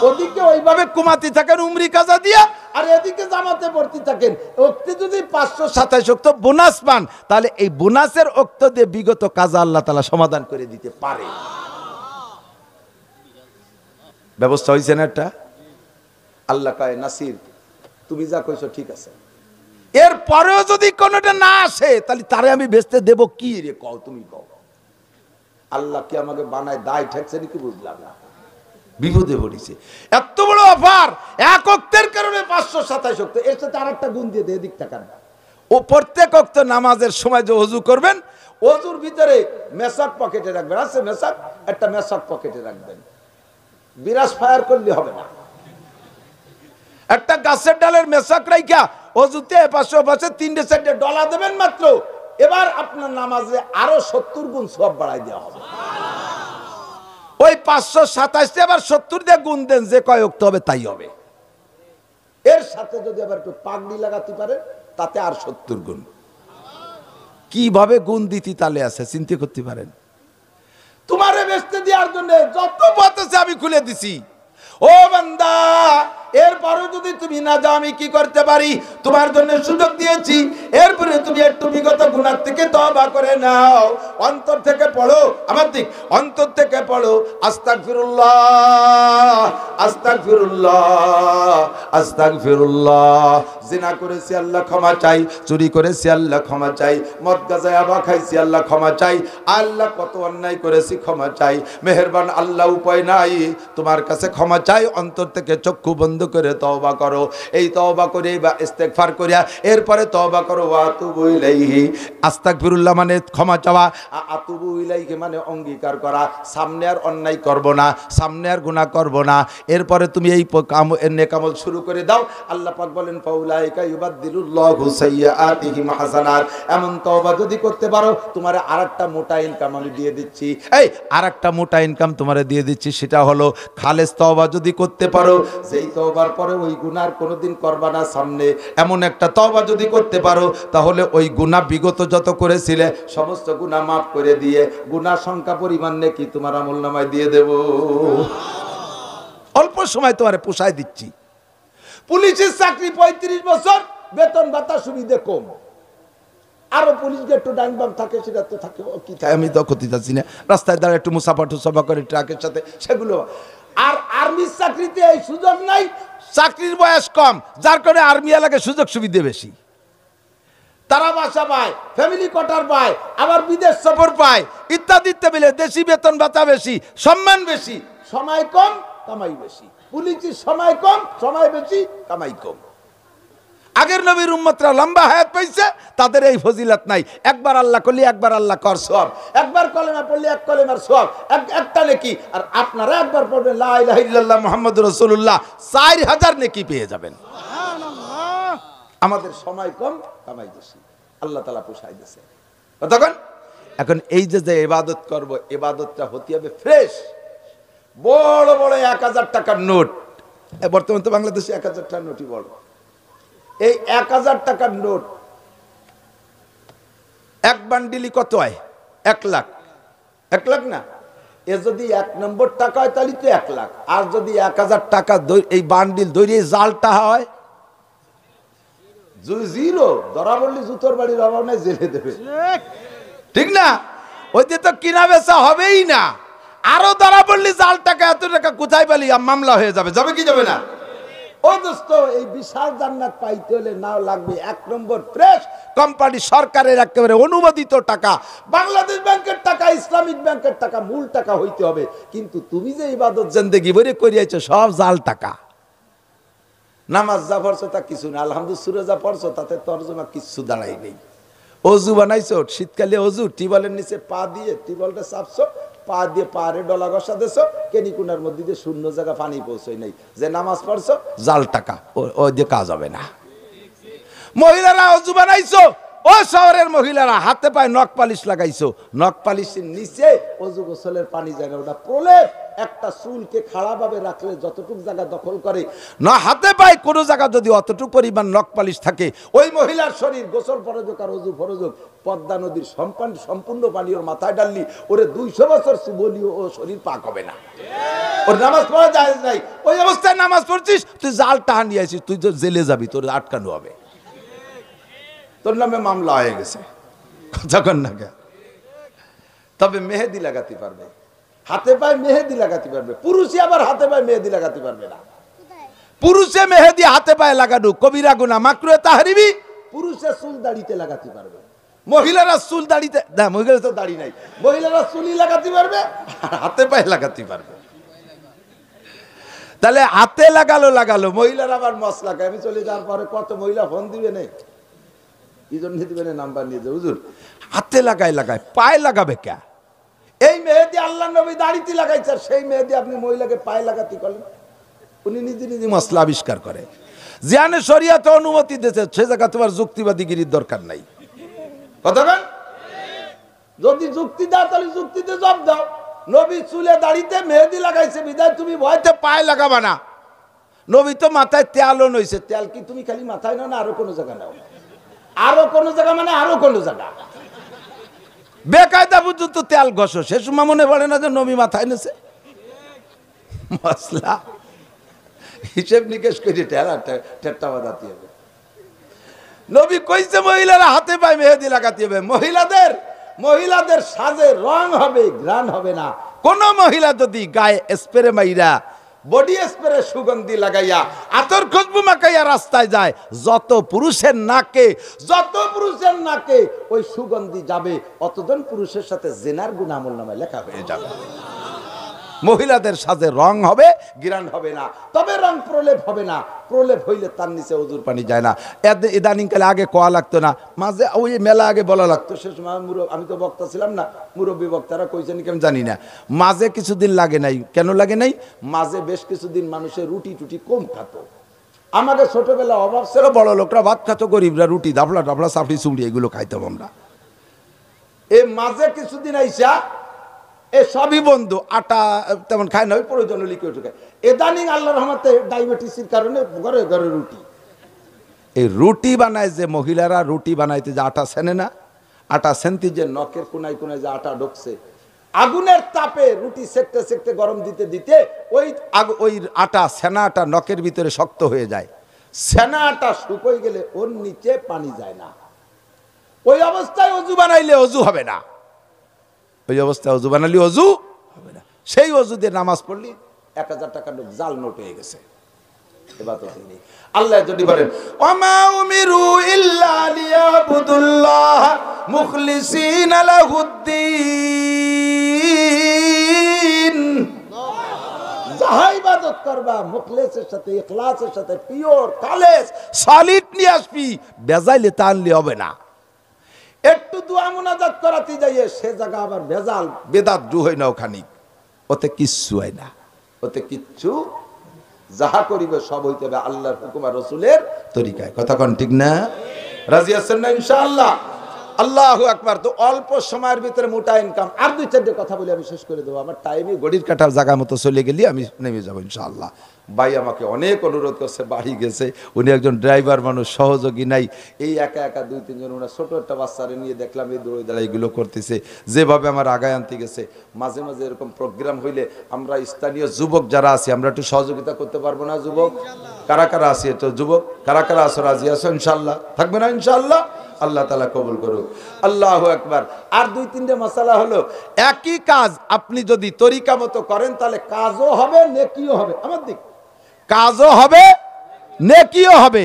ওদিকে ওইভাবে কুমাতি থাকেন উমরি কাজা দিয়া, আর এদিকে জামাতে ভর্তি থাকেন, ওক্তে যদি 527 ওয়াক্ত বোনাস পান, তাহলে এই বোনাসের ওক্ত দিয়ে বিগত কাজা আল্লাহ তাআলা সমাধান করে দিতে পারে। ব্যবস্থা হয়েছে না একটা? আল্লাহ কয় নাসির তুমি যা কইছো ঠিক আছে, এর পরেও যদি কোনোটা না আসে তাহলে তারে আমি বেচতে দেব কি রে, কও তুমি কও। আল্লাহ কি আমাকে বানায় দায় ঠেকছে নাকি বুঝলাম না, বিপদে পড়েছে। এত বড় অফার, এক ওয়াক্তের কারণে 527 ওয়াক্ত, এর সাথে আরেকটা গুণ দিয়ে দে, এদিক তাকান। ও প্রত্যেক ওয়াক্ত নামাজের সময় যে ওযু করবেন, ওযুর ভিতরে মেসাক পকেটে রাখবেন, আছে মেসাক, একটা মেসাক পকেটে রাখবেন, বিরাস ফায়ার করলে হবে না। একটা গাছের ডালের মেসাক রাইখা ওযুতে পাশে পাশে 3-4 ডলা দেবেন মাত্র, এবার আপনার নামাজে আরো 70 গুণ সওয়াব বাড়াই দেওয়া হবে। ওই 527 আবার 70 দিয়ে গুণ দেন, যে কয় ওয়াক্ত হবে তাই হবে। এর সাথে যদি আবার একটু পাগড়ি লাগাতে পারেন, তাতে আর 70 গুণ। কিভাবে গুণ দিতি তালে আছে চিন্তা করতে পারেন। তোমারে বেচতে দেওয়ার জন্য যত পথ আছে আমি খুলে দিছি। ও বান্দা, এরপরে যদি তুমি না যাও আমি কি করতে পারি? তোমার জন্য সুযোগ দিয়েছি, এরপরে তুমি একটু বিগত গুনাহ থেকে তওবা করে নাও। অন্তর থেকে পড়ো, আমার দিক অন্তর থেকে পড়ো, আস্তাগফিরুল্লাহ আস্তাগফিরুল্লাহ আস্তাগফিরুল্লাহ। জিনা করেছি আল্লাহ ক্ষমা চাই, চুরি করেছি আল্লাহ ক্ষমা চাই, মদ গাঁজা ইয়াবা খাইছি আল্লাহ ক্ষমা চাই, আল্লাহ কত অন্যায় করেছি ক্ষমা চাই। মেহেরবান আল্লাহ, উপায় নাই, তোমার কাছে ক্ষমা চাই। অন্তর থেকে চক্ষু বন্ধ করে তওবা করো। এই তওবা করে বা ইস্তেগফার করিয়া এরপরে তওবা করো। আতুবু ইলাইহি, আস্তাগফিরুল্লাহ মানে ক্ষমা চাওয়া, আতুবু ইলাইহি মানে অঙ্গীকার করা, সামনে আর অন্যায় করব না, সামনে আর গুনাহ করব না। এরপরে তুমি এই নেক আমল শুরু করে দাও। আল্লাহ পাক বলেন ফাউলাইকা ইউবাদদিলুল্লাহু সাইয়্যাতিহিম হাসানাত। এমন তওবা যদি করতে পারো, তোমার আরেকটা মোটা ইনকাম আমি দিয়ে দিচ্ছি। এই আরেকটা মোটা ইনকাম তোমারে দিয়ে দিচ্ছি, সেটা হলো খালেস তওবা যদি করতে পারো, যেই তওবার পরে ওই গুনার কোনোদিন করবা না সামনে, এমন একটা তওবা যদি করতে পারো, তাহলে ওই গুনাহ বিগত যত করেছিলে সমস্ত গুনাহ মাফ করে দিয়ে গুনাহ সংখ্যা পরিমাণ নেকি তোমার আমলনামায় দিয়ে দেব। অল্প সময় তোমারে পোষায় দিচ্ছি। পুলিশের চাকরি 35 বছর, বেতন ভাতা সুবিধে কম, আরো পুলিশকে একটু ডাইন বাম থাকে, সেটা তো থাকে কি থাকে আমি তো ক্ষতি যাচ্ছি না, রাস্তায় দাঁড়ায় একটু মুসাফা টুসাফা করে ট্রাকের সাথে, সেগুলো। আর আর্মির চাকরিতে এই সুযোগ নাই, চাকরির বয়স কম, যার কারণে আর্মি এলাকায় সুযোগ সুবিধা বেশি। তারা বাসা পায়, ফ্যামিলি কোয়ার্টার পায়, আবার বিদেশ সফর পায়, ইত্যাদি ইত্যাদি। দেশি বেতন ভাতা বেশি, সম্মান বেশি, সময় কম কামাই বেশি। পুলিশের সময় কম, সময় বেশি, কামাই কম। আগের নবীর উম্মতরা লম্বা হায়াত পাইছে, তাদের এই ফজিলত নাই। একবার আল্লাহ করলি একবার আল্লাহ কর সওয়াব, একবার কলেমা পড়লি এক কলেমার সওয়াব, একটা নেকি। আর আপনারা একবার পড়বেন লা ইলাহা ইল্লাল্লাহ মুহাম্মাদুর রাসূলুল্লাহ, 4000 নেকি পেয়ে যাবেন। সুবহানাল্লাহ। আমাদের সময় কম, কামাই বেশি, আল্লাহ তাআলা পোষায় দিয়েছে। তখন এখন এই যে ইবাদত করব, ইবাদতটা হতে হবে ফ্রেশ। বড় বড় 1000 টাকার নোট, বর্তমানে তো বাংলাদেশে 1000 টাকার নোটই বড়। এই 1000 টাকার নোট এক বান্ডিলি কত হয়? 1 লাখ। 1 লাখ না, এ যদি 1 নম্বর টাকা হয় তাহলে তো 1 লাখ। আর যদি 1000 টাকা এই বান্ডিল দৈরে জালটা হয়, জিরো। ধরা বললি জুতোর বাড়ির অভাব নেই, জেলে দেবে, ঠিক না? ওই দিয়ে তো কিনা বেচা হবেই না। আরো ধরা বললি জাল টাকা, এত টাকা কোথায় পেলি, মামলা হয়ে যাবে। যাবে কি যাবে না? ও দোস্ত, এই বিশাল জান্নাত পাইতে হলে না লাগবে 1 নম্বর ফ্রেশ কোম্পানি, সরকারের একেবারে অনুমোদিত টাকা, বাংলাদেশ ব্যাংকের টাকা, ইসলামিক ব্যাংকের টাকা, মূল টাকা হইতে হবে। কিন্তু তুমি যে ইবাদত জিন্দেগি ভরে করিয়াছো সব জাল টাকা। নামাজ যা পড়ছো তা কিছু না, আলহামদুলিল্লাহ সূরা যা পড়ছো তাতে তরজমা কিছু দাঁড়াই নেই। অজু বানাইছো, শীতকালে অজু, টিউবওয়েলের নিচে পা দিয়ে টিউবওয়েলটা চাপছো, পা দিয়ে পারে ডলা ঘষা দেছো, কেনিকুনার মধ্যে দিয়ে শূন্য জায়গা পানি পৌঁছই নাই, যে নামাজ পড়ছো জাল টাকা, ওই দিয়ে কাজ হবে না। মহিলারা অজু বানাইছো, ও শহরের মহিলারা হাতে পায়ে নখ পালিশ লাগাইছো, নখ পালিশের নিচে অজু গোসলের পানি যায় না, ওটা প্রলেপ। একটা চুলকে খাড়াভাবে রাখলে যতটুকু জায়গা দখল করে না, হাতে পায়ে কোনো জায়গা যদি অতটুকু পরিমাণ নখ পালিশ থাকে, ওই মহিলার শরীর গোসল ফরজ আর অজু ফরজ, পদ্মা নদীর সম্পূর্ণ পানি ওর মাথায় ডাললি ওরে 200 বছর বলিও ও শরীর পাক হবে না, ওর নামাজ পড়া যায় নাই। ওই অবস্থায় নামাজ পড়ছিস, তুই জাল টাহা নিয়ে আসিস, তুই তো জেলে যাবি, তোর আটকানো হবে, তোর নামে মামলা হয়ে গেছে। যখন না গে, তবে মেহেদি লাগাতে পারবে, হাতে পায়ে মেহেদি লাগাতে পারবে। পুরুষই আবার হাতে পায়ে মেহেদি লাগাতে পারবে না। পুরুষে মেহেদি হাতে পায়ে লাগানো কবিরা গুনাহ, মাকরুহে তাহরিমি। পুরুষের চুল দাড়িতে লাগাতে পারবে, মহিলারা চুল দাড়িতে না, মহিলারা তো দাড়ি নাই, মহিলারা চুলই লাগাতে পারবে আর হাতে পায়ে লাগাতে পারবে। তাহলে হাতে লাগালো, মহিলারা আবার মশলা খায়। আমি চলে যাওয়ার পরে কত মহিলা ফোন দিবে নেই, এই জন্য দিবেন নাম্বার নিয়ে যে হুজুর হাতে লাগায় পায়ে লাগাবে কে? এই মেহেদি আল্লাহ নবী দাড়িতে লাগাইছে, সেই মেহেদি আপনি মহিলাকে পায়ে লাগাতে করলেন। উনি নিজে মশলা আবিষ্কার করে, জিয়ানে শরিয়াতে অনুমতি দিয়েছে, সে জায়গা তোমার যুক্তিবাদীগিরির দরকার নাই। কথা বল, যদি যুক্তি দাও তাহলে যুক্তিতে জবাব দাও। নবী চুলে দাড়িতে মেহেদি লাগাইছে বিদায় তুমি ভয়তে পায়ে লাগাবা না। নবী তো মাথায় তেলও নইছে, তেল কি তুমি খালি মাথায় নাও না আরো কোনো জায়গা নাও? আরো কোনো জায়গা মানে আরো কোনো জায়গা, বেকায়দা পর্যন্ত তেল ঘষো, সে সময় মনে পড়ে না যে নবী মাথায় নেছে মশলা। হিসেব নিকেশ করে ঠেট্টা বাঁধাতে হবে। নবী কইছে মহিলারা হাতে পায়ে মেহেদি লাগাতে হবে। মহিলাদের সাজে রং হবে, ঘ্রাণ হবে না। কোন মহিলা যদি গায়ে স্প্রে মাইরা, বডি স্প্রে সুগন্ধি লাগাইয়া, আতর খুশবু মাখাইয়া রাস্তায় যায়, যত পুরুষের নাকে ওই সুগন্ধি যাবে, অতজন পুরুষের সাথে জিনার গুনাহ আমলনামায় লেখা হয়ে যাবে। মহিলাদের সাজে রং হবে, ঘ্রাণ হবে না, তবে রং প্রলেপ হবে না। প্রলেপ হইলে তার নিচে ওজুর পানি যায় না। ইদানিং কালে আগে কোয়া লাগতো না, মাঝে ওই মেলা আগে বলা লাগতো, সে সময় আমি তো বক্তা ছিলাম না, মুরব্বী বক্তারা কইছেন কি আমি জানি না। মাঝে কিছুদিন লাগে নাই, কেন লাগে নাই? মাঝে বেশ কিছুদিন মানুষের রুটি টুটি কম খাতো। আমাদের ছোটবেলা অভাব ছিল, বড় লোকরা ভাত খাতো, গরিবরা রুটি দাবলা চাপড়ি চুমড়ি এগুলো খাইতাম আমরা। এই মাঝে কিছুদিন আইসা এ সবই বন্ধু, আটা তেমন খায় না, ওই প্রয়োজন লিকুইড খায়। এদানিং আল্লাহর রহমতে ডায়াবেটিসের কারণে ঘরে ঘরে রুটি। এই রুটি বানায় যে মহিলারা, রুটি বানাইতে যে আটা সেনে না, আটা সেনতে যে নখের কোনায় কোনায় যে আটা ঢুকছে, আগুনের তাপে রুটি সেকতে গরম দিতে ওই আটা, সেনা আটা নখের ভিতরে শক্ত হয়ে যায়। সেনা আটা শুকোই গেলে ওর নিচে পানি যায় না। ওই অবস্থায় অজু বানাইলে অজু হবে না, ওই অবস্থায় অজু বানালি অজু হবে না। সেই অজু দিয়ে নামাজ পড়লি 1000 টাকার জাল নোট হয়ে গেছে। আল্লাহ যদি বলেন ওয়ামা উমিরু ইল্লা লিয়াবুদুল্লাহ মুখলিসিনা লাহুদ্দিন, যাহা ইবাদত করবা মুখলিসের সাথে, ইখলাসের সাথে, পিওর খালেস সলিড নিয়ে আসবি, বেজাইলে তা আনলে হবে না। একটু দোয়া মুনাজাত করাতে যাইয়ে সে জায়গা আবার ভেজাল বেদাত দু হয় না, ওখানে ওতে কিচ্ছু হয় না, ওতে কিচ্ছু। যাহা করিবে সব হইতে হবে আল্লাহর হুকুম আর রাসূলের তরিকায়। কথা কোন ঠিক না? রাজি আছেন না ইনশাআল্লাহ? আল্লাহু আকবার। তো অল্প সময়ের ভিতরে মোটা ইনকাম। আর 2-4টা কথা বলে আমি শেষ করে দেবো, আমার টাইমে গড়ির কাটার জায়গা মতো চলে গেলি আমি নেমে যাবো ইনশাআল্লাহ। ভাই আমাকে অনেক অনুরোধ করছে, বাড়ি গেছে, উনি একজন ড্রাইভার মানুষ, সহযোগী নাই, এই একা 2-3 জন, ওনার ছোট একটা বাচ্চারে নিয়ে দেখলাম এই দৌড়ে দাঁড়াই এগুলো করতেছে, যেভাবে আমার আগায় আনতে গেছে। মাঝে মাঝে এরকম প্রোগ্রাম হইলে আমরা স্থানীয় যুবক যারা আছি আমরা একটু সহযোগিতা করতে পারবো না? যুবক কারা কারা আছি, একটু যুবক কারা কারা আছো, রাজি আছো ইনশাআল্লাহ? থাকবে না ইনশাআল্লাহ? আল্লাহ তাআলা কবুল করুক। আল্লাহু আকবার। আর 2-3টা মাসালা হলো, একই কাজ আপনি যদি তরিকা মতো করেন তাহলে কাজও হবে, নেকিও হবে। আমার দিক কাজও হবে, নেকিও হবে।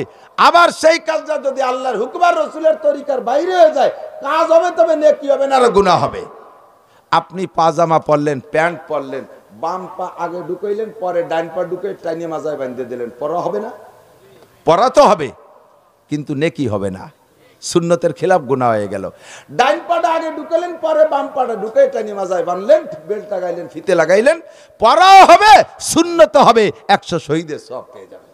আবার সেই কাজটা যদি আল্লাহর হুকুম আর রাসূলের তরিকার বাইরে হয়ে যায়, কাজ হবে তবে নেকি হবে না, আর গুনাহ হবে। আপনি পাজামা পরলেন, প্যান্ট পরলেন, বাম পা আগে ঢুকাইলেন, পরে ডান পা ঢুকে টাইনে মাজায় বাঁধতে দিলেন, পরা হবে না? পরা তো হবে, কিন্তু নেকি হবে না। সুন্নতের খেলাফ গুনাহ হয়ে গেল। ডাইন পাটা আগে ঢুকালেন, পরে বাম পাটা ঢুকে টানি মাজায় বানলেন, বেল্ট লাগাইলেন, ফিতে লাগাইলেন, পড়াও হবে, সুন্নত হবে, 100 শহীদের সওয়াব পেয়ে যাবেন।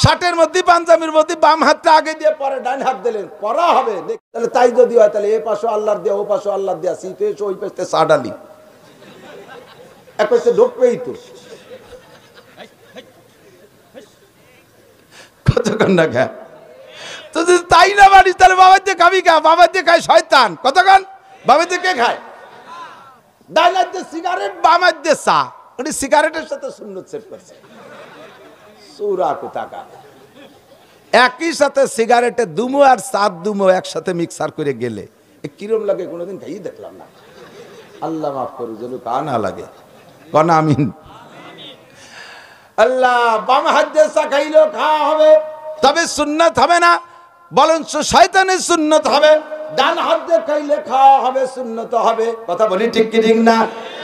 শার্টের মধ্যে পাঞ্জাবির মধ্যে বাম হাতটা আগে দিয়ে পরে ডান হাত দিলেন, পড়া হবে। তাহলে তাই যদি হয় তাহলে এ পাশে আল্লাহর দেয়া, ও পাশে আল্লাহর দেয়া, সিটে এসে ওই পাশে সাডালি এক পাশে ঢুকবেই তো। কতক্ষণ না খা তো যদি তাই না মানিস তাহলে বাবার দিয়ে খাবি খা, বাবার দিয়ে খায় শয়তান। কতক্ষণ বাবার দিয়ে কে খায়? ডান হাত দিয়ে সিগারেট, বাম হাত দিয়ে চা। উনি সিগারেটের সাথে সুন্নত সেট করছে। সূরা কোথাকা একই সাথে সিগারেটে দুমো আর সাত দুমো একসাথে মিক্সার করে গেলে কিরম লাগে কোনোদিন খাই দেখলাম না। আল্লাহ মাফ করুন, যেন কা না লাগে। কন আমিন। আল্লাহ বাম হাত দিয়ে চা খাইলেও খাওয়া হবে, তবে সুন্নত হবে না, বরঞ্চ শয়তানের সুন্নত হবে। ডান হাত দিয়ে খাইলে খাওয়া হবে, সুন্নত হবে। কথা বলি ঠিক কি ঠিক না?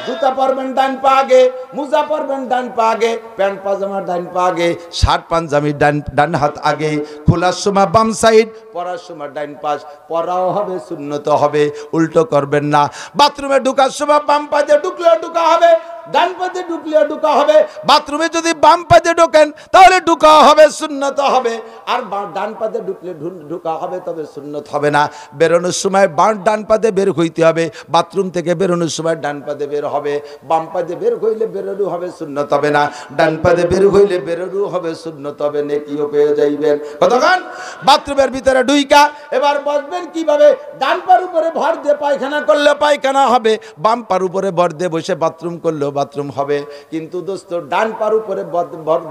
জুতা পরবেন ডান পা আগে, মোজা পরবেন ডান পা আগে, প্যান্ট পাজামা ডান পা আগে, শার্ট পাঞ্জাবি ডান হাত আগে, খোলার সময় বাম সাইড, পরার সময় ডান পাশ, পরাও হবে, সুন্নত হবে, উল্টো করবেন না। বাথরুমে ঢুকার সময় বাম পা দিয়ে ঢুকলেও ঢুকা হবে, ডান পা দিয়ে ঢুকলেও ঢুকা হবে। বাথরুমে যদি বাম পা দিয়ে ঢোকেন তাহলে ঢুকা হবে, সুন্নত হবে। আর ডান পা দিয়ে ঢুকলে ঢুকা হবে, তবে সুন্নত হবে না। বেরোনোর সময় ডান পা দিয়ে বের হইতে হবে, বাথরুম থেকে বেরোনোর সময় ডান পা দিয়ে বের হবে। বাম পা দিয়ে বের হইলে বেরোনো হবে, সুন্নত হবে না। ডান পা দিয়ে বের হইলে বেরোনো হবে, সুন্নত হবে, নেকিও পেয়ে যাইবেন। কতক্ষণ বাথরুমের ভিতরে ঢুইকা এবার বসবেন কিভাবে? ডান পার উপরে ভর দিয়ে পায়খানা করলে পায়খানা হবে, বাম পার উপরে ভর দিয়ে বসে বাথরুম করলেও বাথরুম হবে। কিন্তু দোস্ত ডান পার উপরে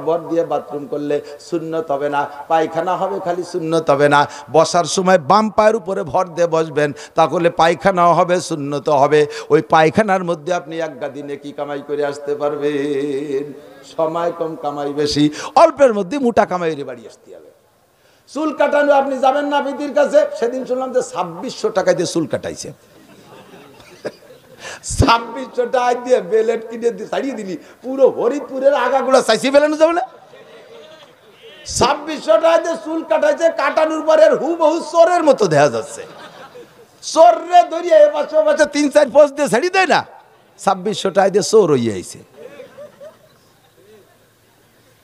ভর দিয়ে বাথরুম করলে সুন্নত হবে না, পায়খানা হবে খালি, সুন্নত হবে না। বসার সময় বাম পায়ের উপরে ভর দিয়ে বসবেন, তাহলে পায়খানাও হবে, সুন্নত হবে। ওই পায়খানার মধ্যে আপনি এক গাদিনে কি কামাই করে আসতে পারবেন? সময় কম, কামাই বেশি, অল্পের মধ্যে মোটা কামাই বাড়ি আসতে হবে। চুল কাটানো আপনি যাবেন না বিদির কাছে, সেদিন শুনলাম যে 2600 টাকা দিয়ে চুল কাটাইছে। 2600 টাকা দিয়ে বেলেট কিনে ছাড়িয়ে দিলি, পুরো হরিপুরের আগাগুলো চাইছি বেলানো যাবে না। 2600 টাকা দিয়ে চুল কাটাইছে, কাটানোর পরে হুবহু চোরের মতো দেখা যাচ্ছে। চোররে ধরিয়ে এ পাশে 3-4 পোস্ট দিয়ে ছাড়ি দেয় না, 2600 টাকা দিয়ে চোর হইয়া আইছে।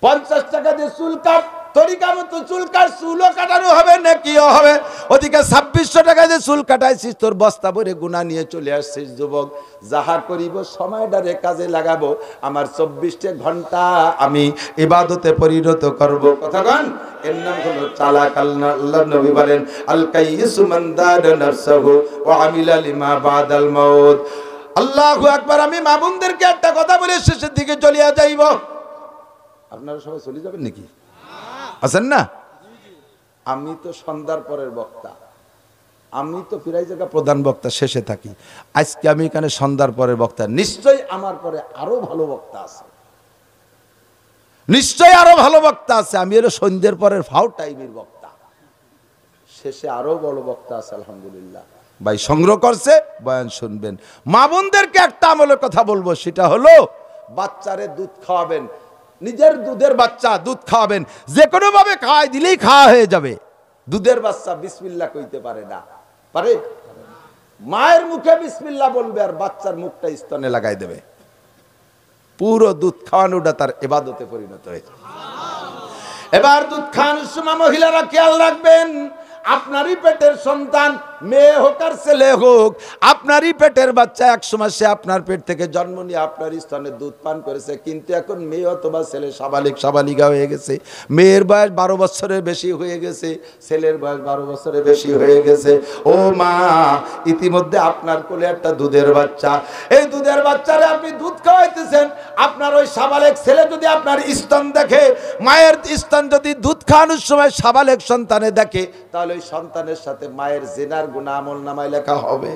50 টাকা দিয়ে চুল কাট, তরিকা মতো চুল কাট, চুলও কাটানো হবে, নেকিও হবে। ওদিকে 2600 টাকা দিয়ে চুল কাটাইছিস, তোর বস্তা ভরে গুনাহ নিয়ে চলে আসছিস। যুবক, যাহা করিব সময়টারে কাজে লাগাবো, আমার 24টা ঘন্টা আমি ইবাদতে পরিণত করব। কথাগান এর নাম হলো চালাক। আল্লাহ নবী বলেন, আল কাইয়িসু মান দানা নাফসাহু ওয়া আমিলা লিমা বাদাল মাউত। আল্লাহু আকবার। আমি মা বোনদেরকে একটা কথা বলে শেষের দিকে চলিয়া যাইব। আপনারা সবাই চলে যাবেন নাকি? আছেন না? আমি তো সন্ধ্যার পরের বক্তা, আমি তো ফিরাই জায়গা প্রধান বক্তা, শেষে থাকি। আজকে আমি এখানে সন্ধ্যার পরের বক্তা। নিশ্চয়ই আমার পরে আরো ভালো বক্তা আছে, নিশ্চয়ই আরো ভালো বক্তা আছে। আমি এর সন্ধ্যের পরের ফাউ টাইমের বক্তা, শেষে আরো বড় বক্তা আছে আলহামদুলিল্লাহ। ভাই সংগ্রহ করছে, বয়ান শুনবেন। মা বোনদেরকে একটা আমলের কথা বলবো, সেটা হলো বাচ্চারে দুধ খাওয়াবেন, নিজের দুধের বাচ্চা দুধ খাওয়াবেন। যে কোনো ভাবে খাওয়াই দিলেই খাওয়া হয়ে যাবে। দুধের বাচ্চা বিসমিল্লাহ কইতে পারে না, পারে? মায়ের মুখে বিসমিল্লাহ বলবে আর বাচ্চার মুখটা স্তনে লাগাই দেবে। পুরো দুধ খাওয়ানোটা তার ইবাদতে পরিণত হয়েছে। এবার দুধ খাওয়ানোর সময় মহিলারা খেয়াল রাখবেন, আপনারই পেটের সন্তান, মেয়ে হোক আর ছেলে হোক, আপনারই পেটের বাচ্চা, এক সময় সে আপনার পেট থেকে জন্ম নিয়ে আপনার স্তনে দুধ পান করেছে। কিন্তু এখন মেয়ে অথবা ছেলে সাবালিকা হয়ে গেছে, মেয়ের বয়স 12 বছরের বেশি হয়ে গেছে, ছেলের বয়স 12 বছরের বেশি হয়ে গেছে। ও মা, ইতিমধ্যে আপনার কোলে একটা দুধের বাচ্চা, এই দুধের বাচ্চারে আপনি দুধ খাওয়াইতেছেন। আপনার ওই সাবালেক ছেলে যদি আপনার স্তন দেখে, মায়ের স্তন যদি দুধ খাওয়ানোর সময় সাবালেক সন্তানে দেখে, তাহলে ওই সন্তানের সাথে মায়ের জিনার গুনাহ আমলনামায় লেখা হবে।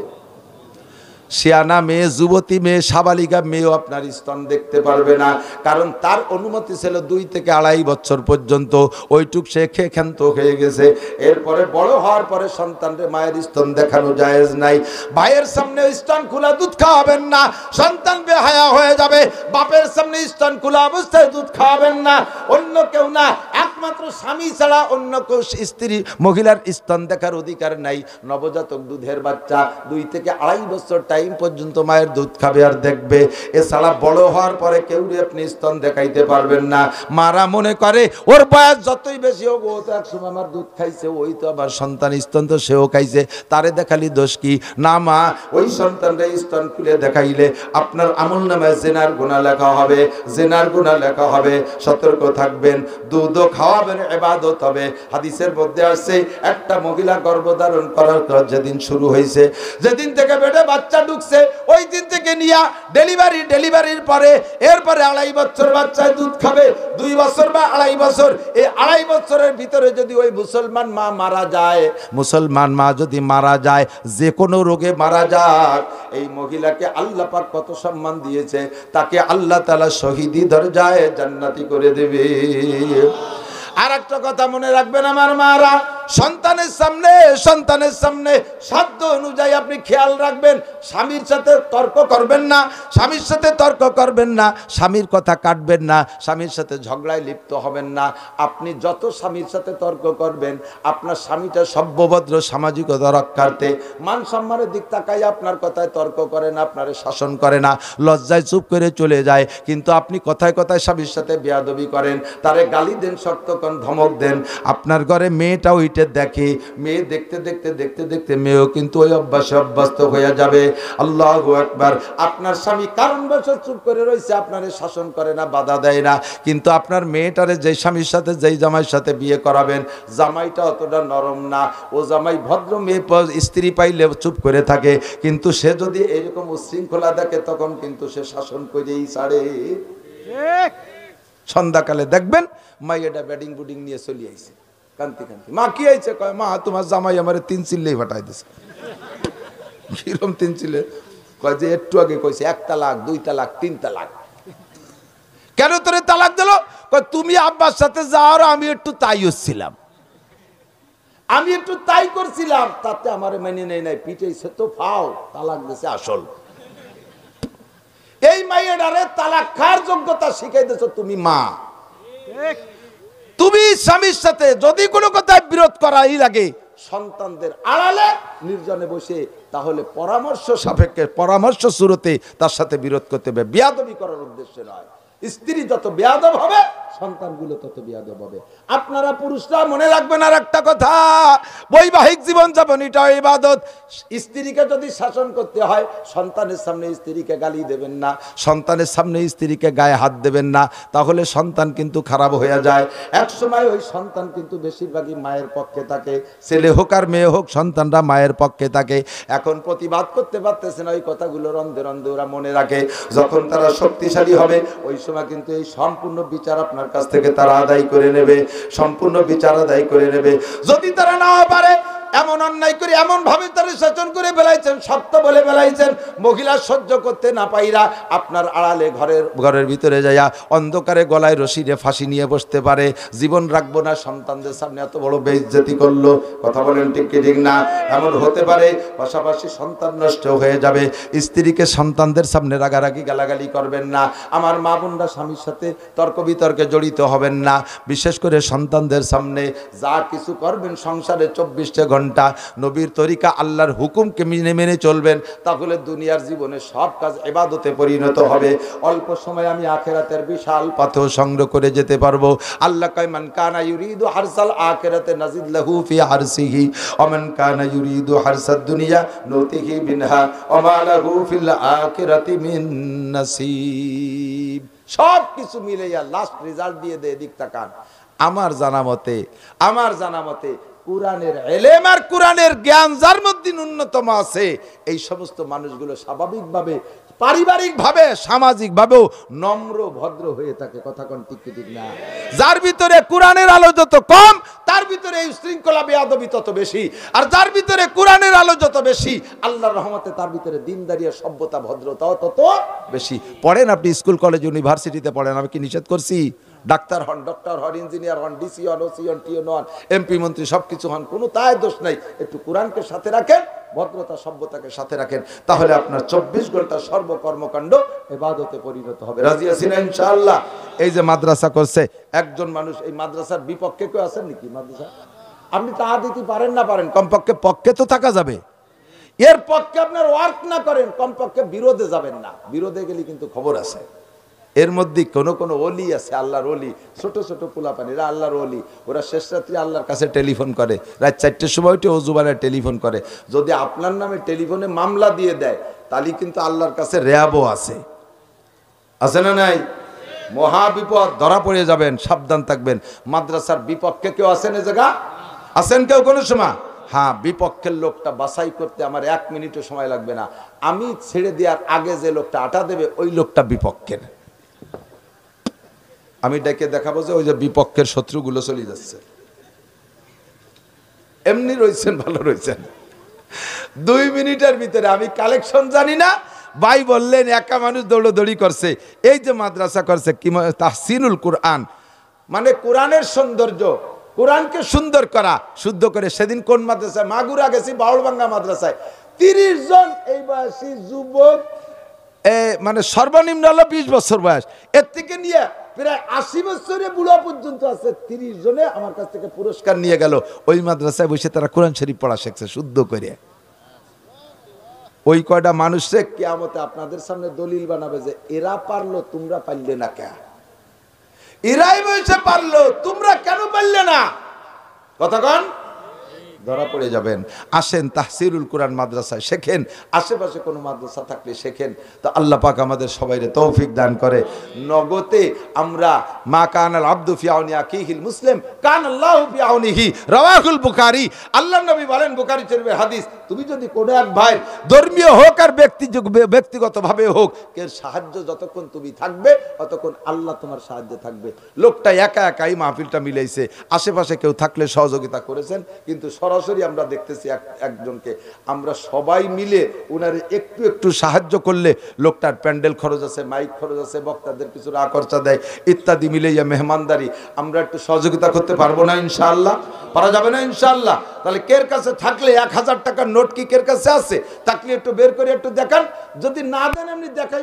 শিয়ানা মেয়ে, যুবতী মেয়ে, সাবালিকা মেয়েও আপনার স্তন দেখতে পারবে না, কারণ তার অনুমতি ছিল 2 থেকে 2.5 বছর পর্যন্ত। ওইটুক সে খেয়ে ক্ষান্ত হয়ে গেছে। এরপরে বড় হওয়ার পরে সন্তানরে মায়ের স্তন দেখানো জায়েজ নাই। ভাইয়ের সামনে স্তন খোলা দুধ খাওয়াবেন না, সন্তান বেহায়া হয়ে যাবে। বাপের সামনে স্তন খোলা অবস্থায় দুধ খাওয়াবেন না, অন্য কেউ না, একমাত্র একমাত্র স্বামী ছাড়া অন্য কেউ স্ত্রী মহিলার স্তন দেখার অধিকার নাই। নবজাতক দুধের বাচ্চা 2 থেকে 2.5 বছর টাইম পর্যন্ত মায়ের দুধ খাবে আর দেখবে। এছাড়া বড় হওয়ার পরে কেউ আপনি স্তন দেখাইতে পারবেন না। মারা মনে করে ওর বয়স যতই বেশি হোক, ও তো একসময় আমার দুধ খাইছে, ওই তো আমার সন্তান, স্তন তো সেও খাইছে, তারে দেখালি দোষ কি? না মা, ওই সন্তানরা স্তন খুলে দেখাইলে আপনার আমলনামায় জিনার গুনাহ লেখা হবে, জিনার গুনাহ লেখা হবে। সতর্ক থাকবেন। দুধও খাওয়াবেন, ইবাদত হবে। হাদিসের মধ্যে আছে একটা মহিলা গর্ভধারণ করার পর যেদিন শুরু হয়েছে, যেদিন থেকে পেটে বাচ্চা ঢুকছে, ওই দিন থেকে নিয়ে ডেলিভারির পরে এরপরে 2.5 বছর বাচ্চায় দুধ খাবে। 2 বছর বা 2.5 বছর, এই 2.5 বছরের ভিতরে যদি ওই মুসলমান মা মারা যায়, মুসলমান মা যদি মারা যায়, যে কোনো রোগে মারা যাক, এই মহিলাকে আল্লাহ পাক কত সম্মান দিয়েছে, তাকে আল্লাহ তাআলা শহীদি দরজায় জান্নাতি করে দেবে। আর একটা কথা মনে রাখবেন আমার মারা, সন্তানের সামনে সাধ্য অনুযায়ী আপনি খেয়াল রাখবেন। স্বামীর সাথে তর্ক করবেন না, স্বামীর সাথে তর্ক করবেন না, স্বামীর কথা কাটবেন না, স্বামীর সাথে ঝগড়ায় লিপ্ত হবেন না। আপনি যত স্বামীর সাথে তর্ক করবেন, আপনার স্বামীটা সভ্যভদ্র, সামাজিকতা রক্ষার্থে, মান সম্মানের দিক তাকাই আপনার কথায় তর্ক করে না, আপনারে শাসন করে না, লজ্জায় চুপ করে চলে যায়। কিন্তু আপনি কথায় কথায় স্বামীর সাথে বেয়াদবি করেন, তারে গালি দেন, শক্ত কোন ধমক দেন। আপনার ঘরে মেয়েটা ওইটা দেখে, মেয়ে দেখতে দেখতে মেয়েও কিন্তু ওই অভ্যাসে অভ্যস্ত হয়ে যাবে। আল্লাহু আকবার। আপনার স্বামী কারণবশত চুপ করে রয়েছে, আপনারে শাসন করে না, বাধা দেয় না, কিন্তু আপনার মেয়েটারে যেই স্বামীর সাথে, যেই জামাইয়ের সাথে বিয়ে করাবেন, জামাইটা অতটা নরম না। ও জামাই ভদ্র, মেয়ে স্ত্রী পাইলে চুপ করে থাকে, কিন্তু সে যদি এরকম উচ্ছৃঙ্খলা দেখে, তখন কিন্তু সে শাসন করেই ছাড়ে। সন্ধ্যাকালে দেখবেন মাইয়াটা ব্যাডিং বুডিং নিয়ে চলে আইছে, কান্তি মা কি আইছে? কয় মা তোমার জামাই আমারে 3 চিল্লেই ফাটাই দিছে। কিরম 3 চিল্লে? কয় যে একটু আগে কইছে 1 তালাক, 2 তালাক, 3 তালাক। কেন তোরে তালাক দিল? কয় তুমি আব্বার সাথে যাওয়ার, আমি একটু তাই হচ্ছিলাম, আমি একটু তাই করছিলাম, তাতে আমার মেনে নেই নাই, পিটাইছে তো ফাও, তালাক দিছে আসল। এই মাইয়াডারে তালাক খাওয়ার যোগ্যতা শিখাই দিছো তুমি মা। তুমি স্বামীর সাথে যদি কোনো কথায় বিরোধ করাই লাগে, সন্তানদের আড়ালে নির্জনে বসে, তাহলে পরামর্শ সাপেক্ষে, পরামর্শ শুরুতে তার সাথে বিরোধ করতে হবে, বেয়াদবি করার উদ্দেশ্যে নয়। স্ত্রী যত বেয়াদব হবে, সন্তানগুলো তত বেয়াদব হবে। আপনারা পুরুষরা মনে রাখবেন আর একটা কথা, বৈবাহিক জীবন যাপন এটা ইবাদত। স্ত্রীকে যদি শাসন করতে হয়, সন্তানের সামনে স্ত্রীকে গালি দেবেন না, সন্তানের সামনে স্ত্রীকে গায়ে হাত দেবেন না, তাহলে সন্তান কিন্তু খারাপ হয়ে যায়। এক সময় ওই সন্তান কিন্তু বেশিরভাগই মায়ের পক্ষে থাকে, ছেলে হোক আর মেয়ে হোক, সন্তানরা মায়ের পক্ষে থাকে। এখন প্রতিবাদ করতে পারতেছে না, ওই কথাগুলো রন্ধে রন্ধে ওরা মনে রাখে। যখন তারা শক্তিশালী হবে, ওই সময় কিন্তু এই সম্পূর্ণ বিচার আপনার কাছ থেকে তারা আদায় করে নেবে, সম্পূর্ণ বিচার আদায় করে নেবে। যদি তারা না পারে, এমন অন্যায় করে এমন ভাবে তারা শাসন করে বেলাইছেন, সত্য বলে বেলাইছেন, মহিলা সহ্য করতে না পাইরা আপনার আড়ালে ঘরের ভিতরে যাইয়া অন্ধকারে গলায় রশি দিয়ে ফাঁসি নিয়ে বসতে পারে। জীবন রাখবো না, সন্তানদের সামনে এত বড় বেইজ্জতি করলো, কথা বলেন ঠিক কি ঠিক না? এমন হতে পারে, পাশাপাশি সন্তান নষ্ট হয়ে যাবে। স্ত্রীকে সন্তানদের সামনে রাগারাগি গালাগালি করবেন না। আমার মা বোনরা স্বামীর সাথে তর্ক বিতর্কে জড়িত হবেন না। বিশেষ করে সন্তানদের সামনে যা কিছু করবেন সংসারে 24টা ঘন্টা নবীর তরিকা, আল্লাহর হুকুমকে মেনে চলবেন, তাহলে দুনিয়ার জীবনে সব কাজ ইবাদতে পরিণত হবে। অল্প সময় আমি আখিরাতের বিশাল পথও সংগ্রহ করে যেতে পারবো। আল্লাহ কয় মান কানা ইউরিদু হারসাল আখিরাতে নাজিদ লাহু ফি হারসিহি ওয়া মান কানা ইউরিদু হারসাদ দুনিয়া নুতিহি মিনহা ওয়া মা লাহু ফিল আখিরাতি মিন নাসিব। সব কিছু মিলাইয়া লাস্ট রেজাল্ট দিয়ে দেয়। দিক তাকান। আমার জানা মতে কুরআনের ইলম আর কুরআনের জ্ঞান যার মধ্যে ন্যূনতম আছে, এই সমস্ত মানুষগুলো স্বাভাবিকভাবে, পারিবারিকভাবে, সামাজিকভাবেও নম্র ভদ্র হয়ে থাকে। কথা কোন ঠিক কি ঠিক না? যার ভিতরে কুরআনের আলো যত কম, তার ভিতরে এই শৃঙ্খলা বেয়াদবি তত বেশি। আর যার ভিতরে কুরআনের আলো যত বেশি, আল্লাহর রহমতে তার ভিতরে দিনদারি, সভ্যতা, ভদ্রতাও তত বেশি। পড়েন আপনি, স্কুল কলেজ ইউনিভার্সিটিতে পড়েন, আমি কি নিষেধ করছি? ডাক্তার হন, ডক্টর হন, ইঞ্জিনিয়ার হন, ডিসি হন, ওসি হন, টিএন হন, এমপি মন্ত্রী, সবকিছু হন, কোনো তাই দোষ নাই। একটু কোরআনকে সাথে রাখেন, ভদ্রতা সভ্যতাকে সাথে রাখেন, তাহলে আপনার 24 ঘন্টা সর্বকর্মকাণ্ড ইবাদতে পরিণত হবে। রাজি আছেন ইনশাআল্লাহ? এই যে মাদ্রাসা করছে একজন মানুষ, এই মাদ্রাসার বিপক্ষে কেউ আছেন নাকি? মাদ্রাসা আপনি তা দিতে পারেন না পারেন, কমপক্ষে পক্ষে তো থাকা যাবে। এর পক্ষে আপনার ওয়ার্ক না করেন, কমপক্ষে বিরোধে যাবেন না। বিরোধে গেলে কিন্তু খবর আছে। এর মধ্যে কোন ওলি আছে, আল্লাহর ওলি, ছোট ছোট পোলাপানিরা আল্লাহর ওলি, ওরা শেষ রাত্রি আল্লাহর কাছে টেলিফোন করে, রাত 4টের সময় উঠে অজুবানায় টেলিফোন করে। যদি আপনার নামে টেলিফোনে মামলা দিয়ে দেয়, তাহলে কিন্তু আল্লাহর কাছে র্যাবও আছে না নাই? মহা বিপদ, ধরা পড়ে যাবেন, সাবধান থাকবেন। মাদ্রাসার বিপক্ষে কেউ আছেন এ জায়গা? আছেন কেউ কোনো সময়? হ্যাঁ, বিপক্ষের লোকটা বাছাই করতে আমার 1 মিনিটও সময় লাগবে না। আমি ছেড়ে দেওয়ার আগে যে লোকটা আটা দেবে ওই লোকটা বিপক্ষের। আমি ডেকে দেখাবো যে ওই যে বিপক্ষের শত্রুগুলো চলে যাচ্ছে। এমনি রয়েছেন, ভালো রয়েছেন। 2 মিনিটের ভিতরে, আমি কালেকশন জানি না, ভাই বললেন একা মানুষ দৌড়দৌড়ি করছে। এই যে মাদ্রাসা করছে কি তাহসিনুল কোরআন, মানে কোরআনের সৌন্দর্য, কোরআনকে সুন্দর করা, শুদ্ধ করে। সেদিন কোন মাদ্রাসায়? মাগুরা গেছি, বাউলবাঙ্গা মাদ্রাসায়। 30 জন এই বয়সী যুবক, মানে সর্বনিম্ন হলো 20 বছর বয়স, এর থেকে নিয়ে প্রায় 80 বছরের বুড়া পর্যন্ত আছে। 30 জনে আমার কাছ থেকে পুরস্কার নিয়ে গেল। ওই মাদ্রাসায় বসে তারা কোরআন শরীফ পড়া শিখছে শুদ্ধ করে। ওই কয়টা মানুষে কিয়ামতে আপনাদের সামনে দলিল বানাবে যে এরা পারলো, তোমরা পারলে না কেন? এরাই বসে পারলো, তোমরা কেন পারলে না? কতক্ষণ ধরা পড়ে যাবেন। আসেন তাহসিরুল কোরআন মাদ্রাসায় শেখেন। আশেপাশে কোনো মাদ্রাসা থাকলে শেখেন। তো আল্লাহ পাক আমাদের সবাইরে তৌফিক দান করে। নগতে আমরা মা কানাল আব্দু ফি আউনি আখিহিল মুসলিম কান আল্লাহু ফি আউনিহি, রাওয়াহুল বুখারী। আল্লাহর নবী বলেন, বুখারী শরীফের হাদিস, তুমি যদি কোনো এক ভাই ধর্মীয় হোক আর ব্যক্তিগতভাবে হোক, এর সাহায্য যতক্ষণ তুমি থাকবে ততক্ষণ আল্লাহ তোমার সাহায্যে থাকবে। লোকটা একা একাই মাহফিলটা মিলাইছে, আশেপাশে কেউ থাকলে সহযোগিতা করেছেন, কিন্তু সরাসরি আমরা দেখতেছি একজনকে। আমরা সবাই মিলে উনারে একটু একটু সাহায্য করলে, লোকটার প্যান্ডেল খরচ আছে, মাইক খরচ আছে, বক্তাদের কিছু খরচা দেয়, ইত্যাদি মিলাইয়া মেহমানদারি, আমরা একটু সহযোগিতা করতে পারবো না ইনশাআল্লাহ? পারা যাবে না ইনশাআল্লাহ? তাহলে কের কাছে থাকলে 1000 টাকার নোট কি কের কাছে আছে? থাকলে একটু বের করে একটু দেখান। যদি না দেন এমনি দেখাই।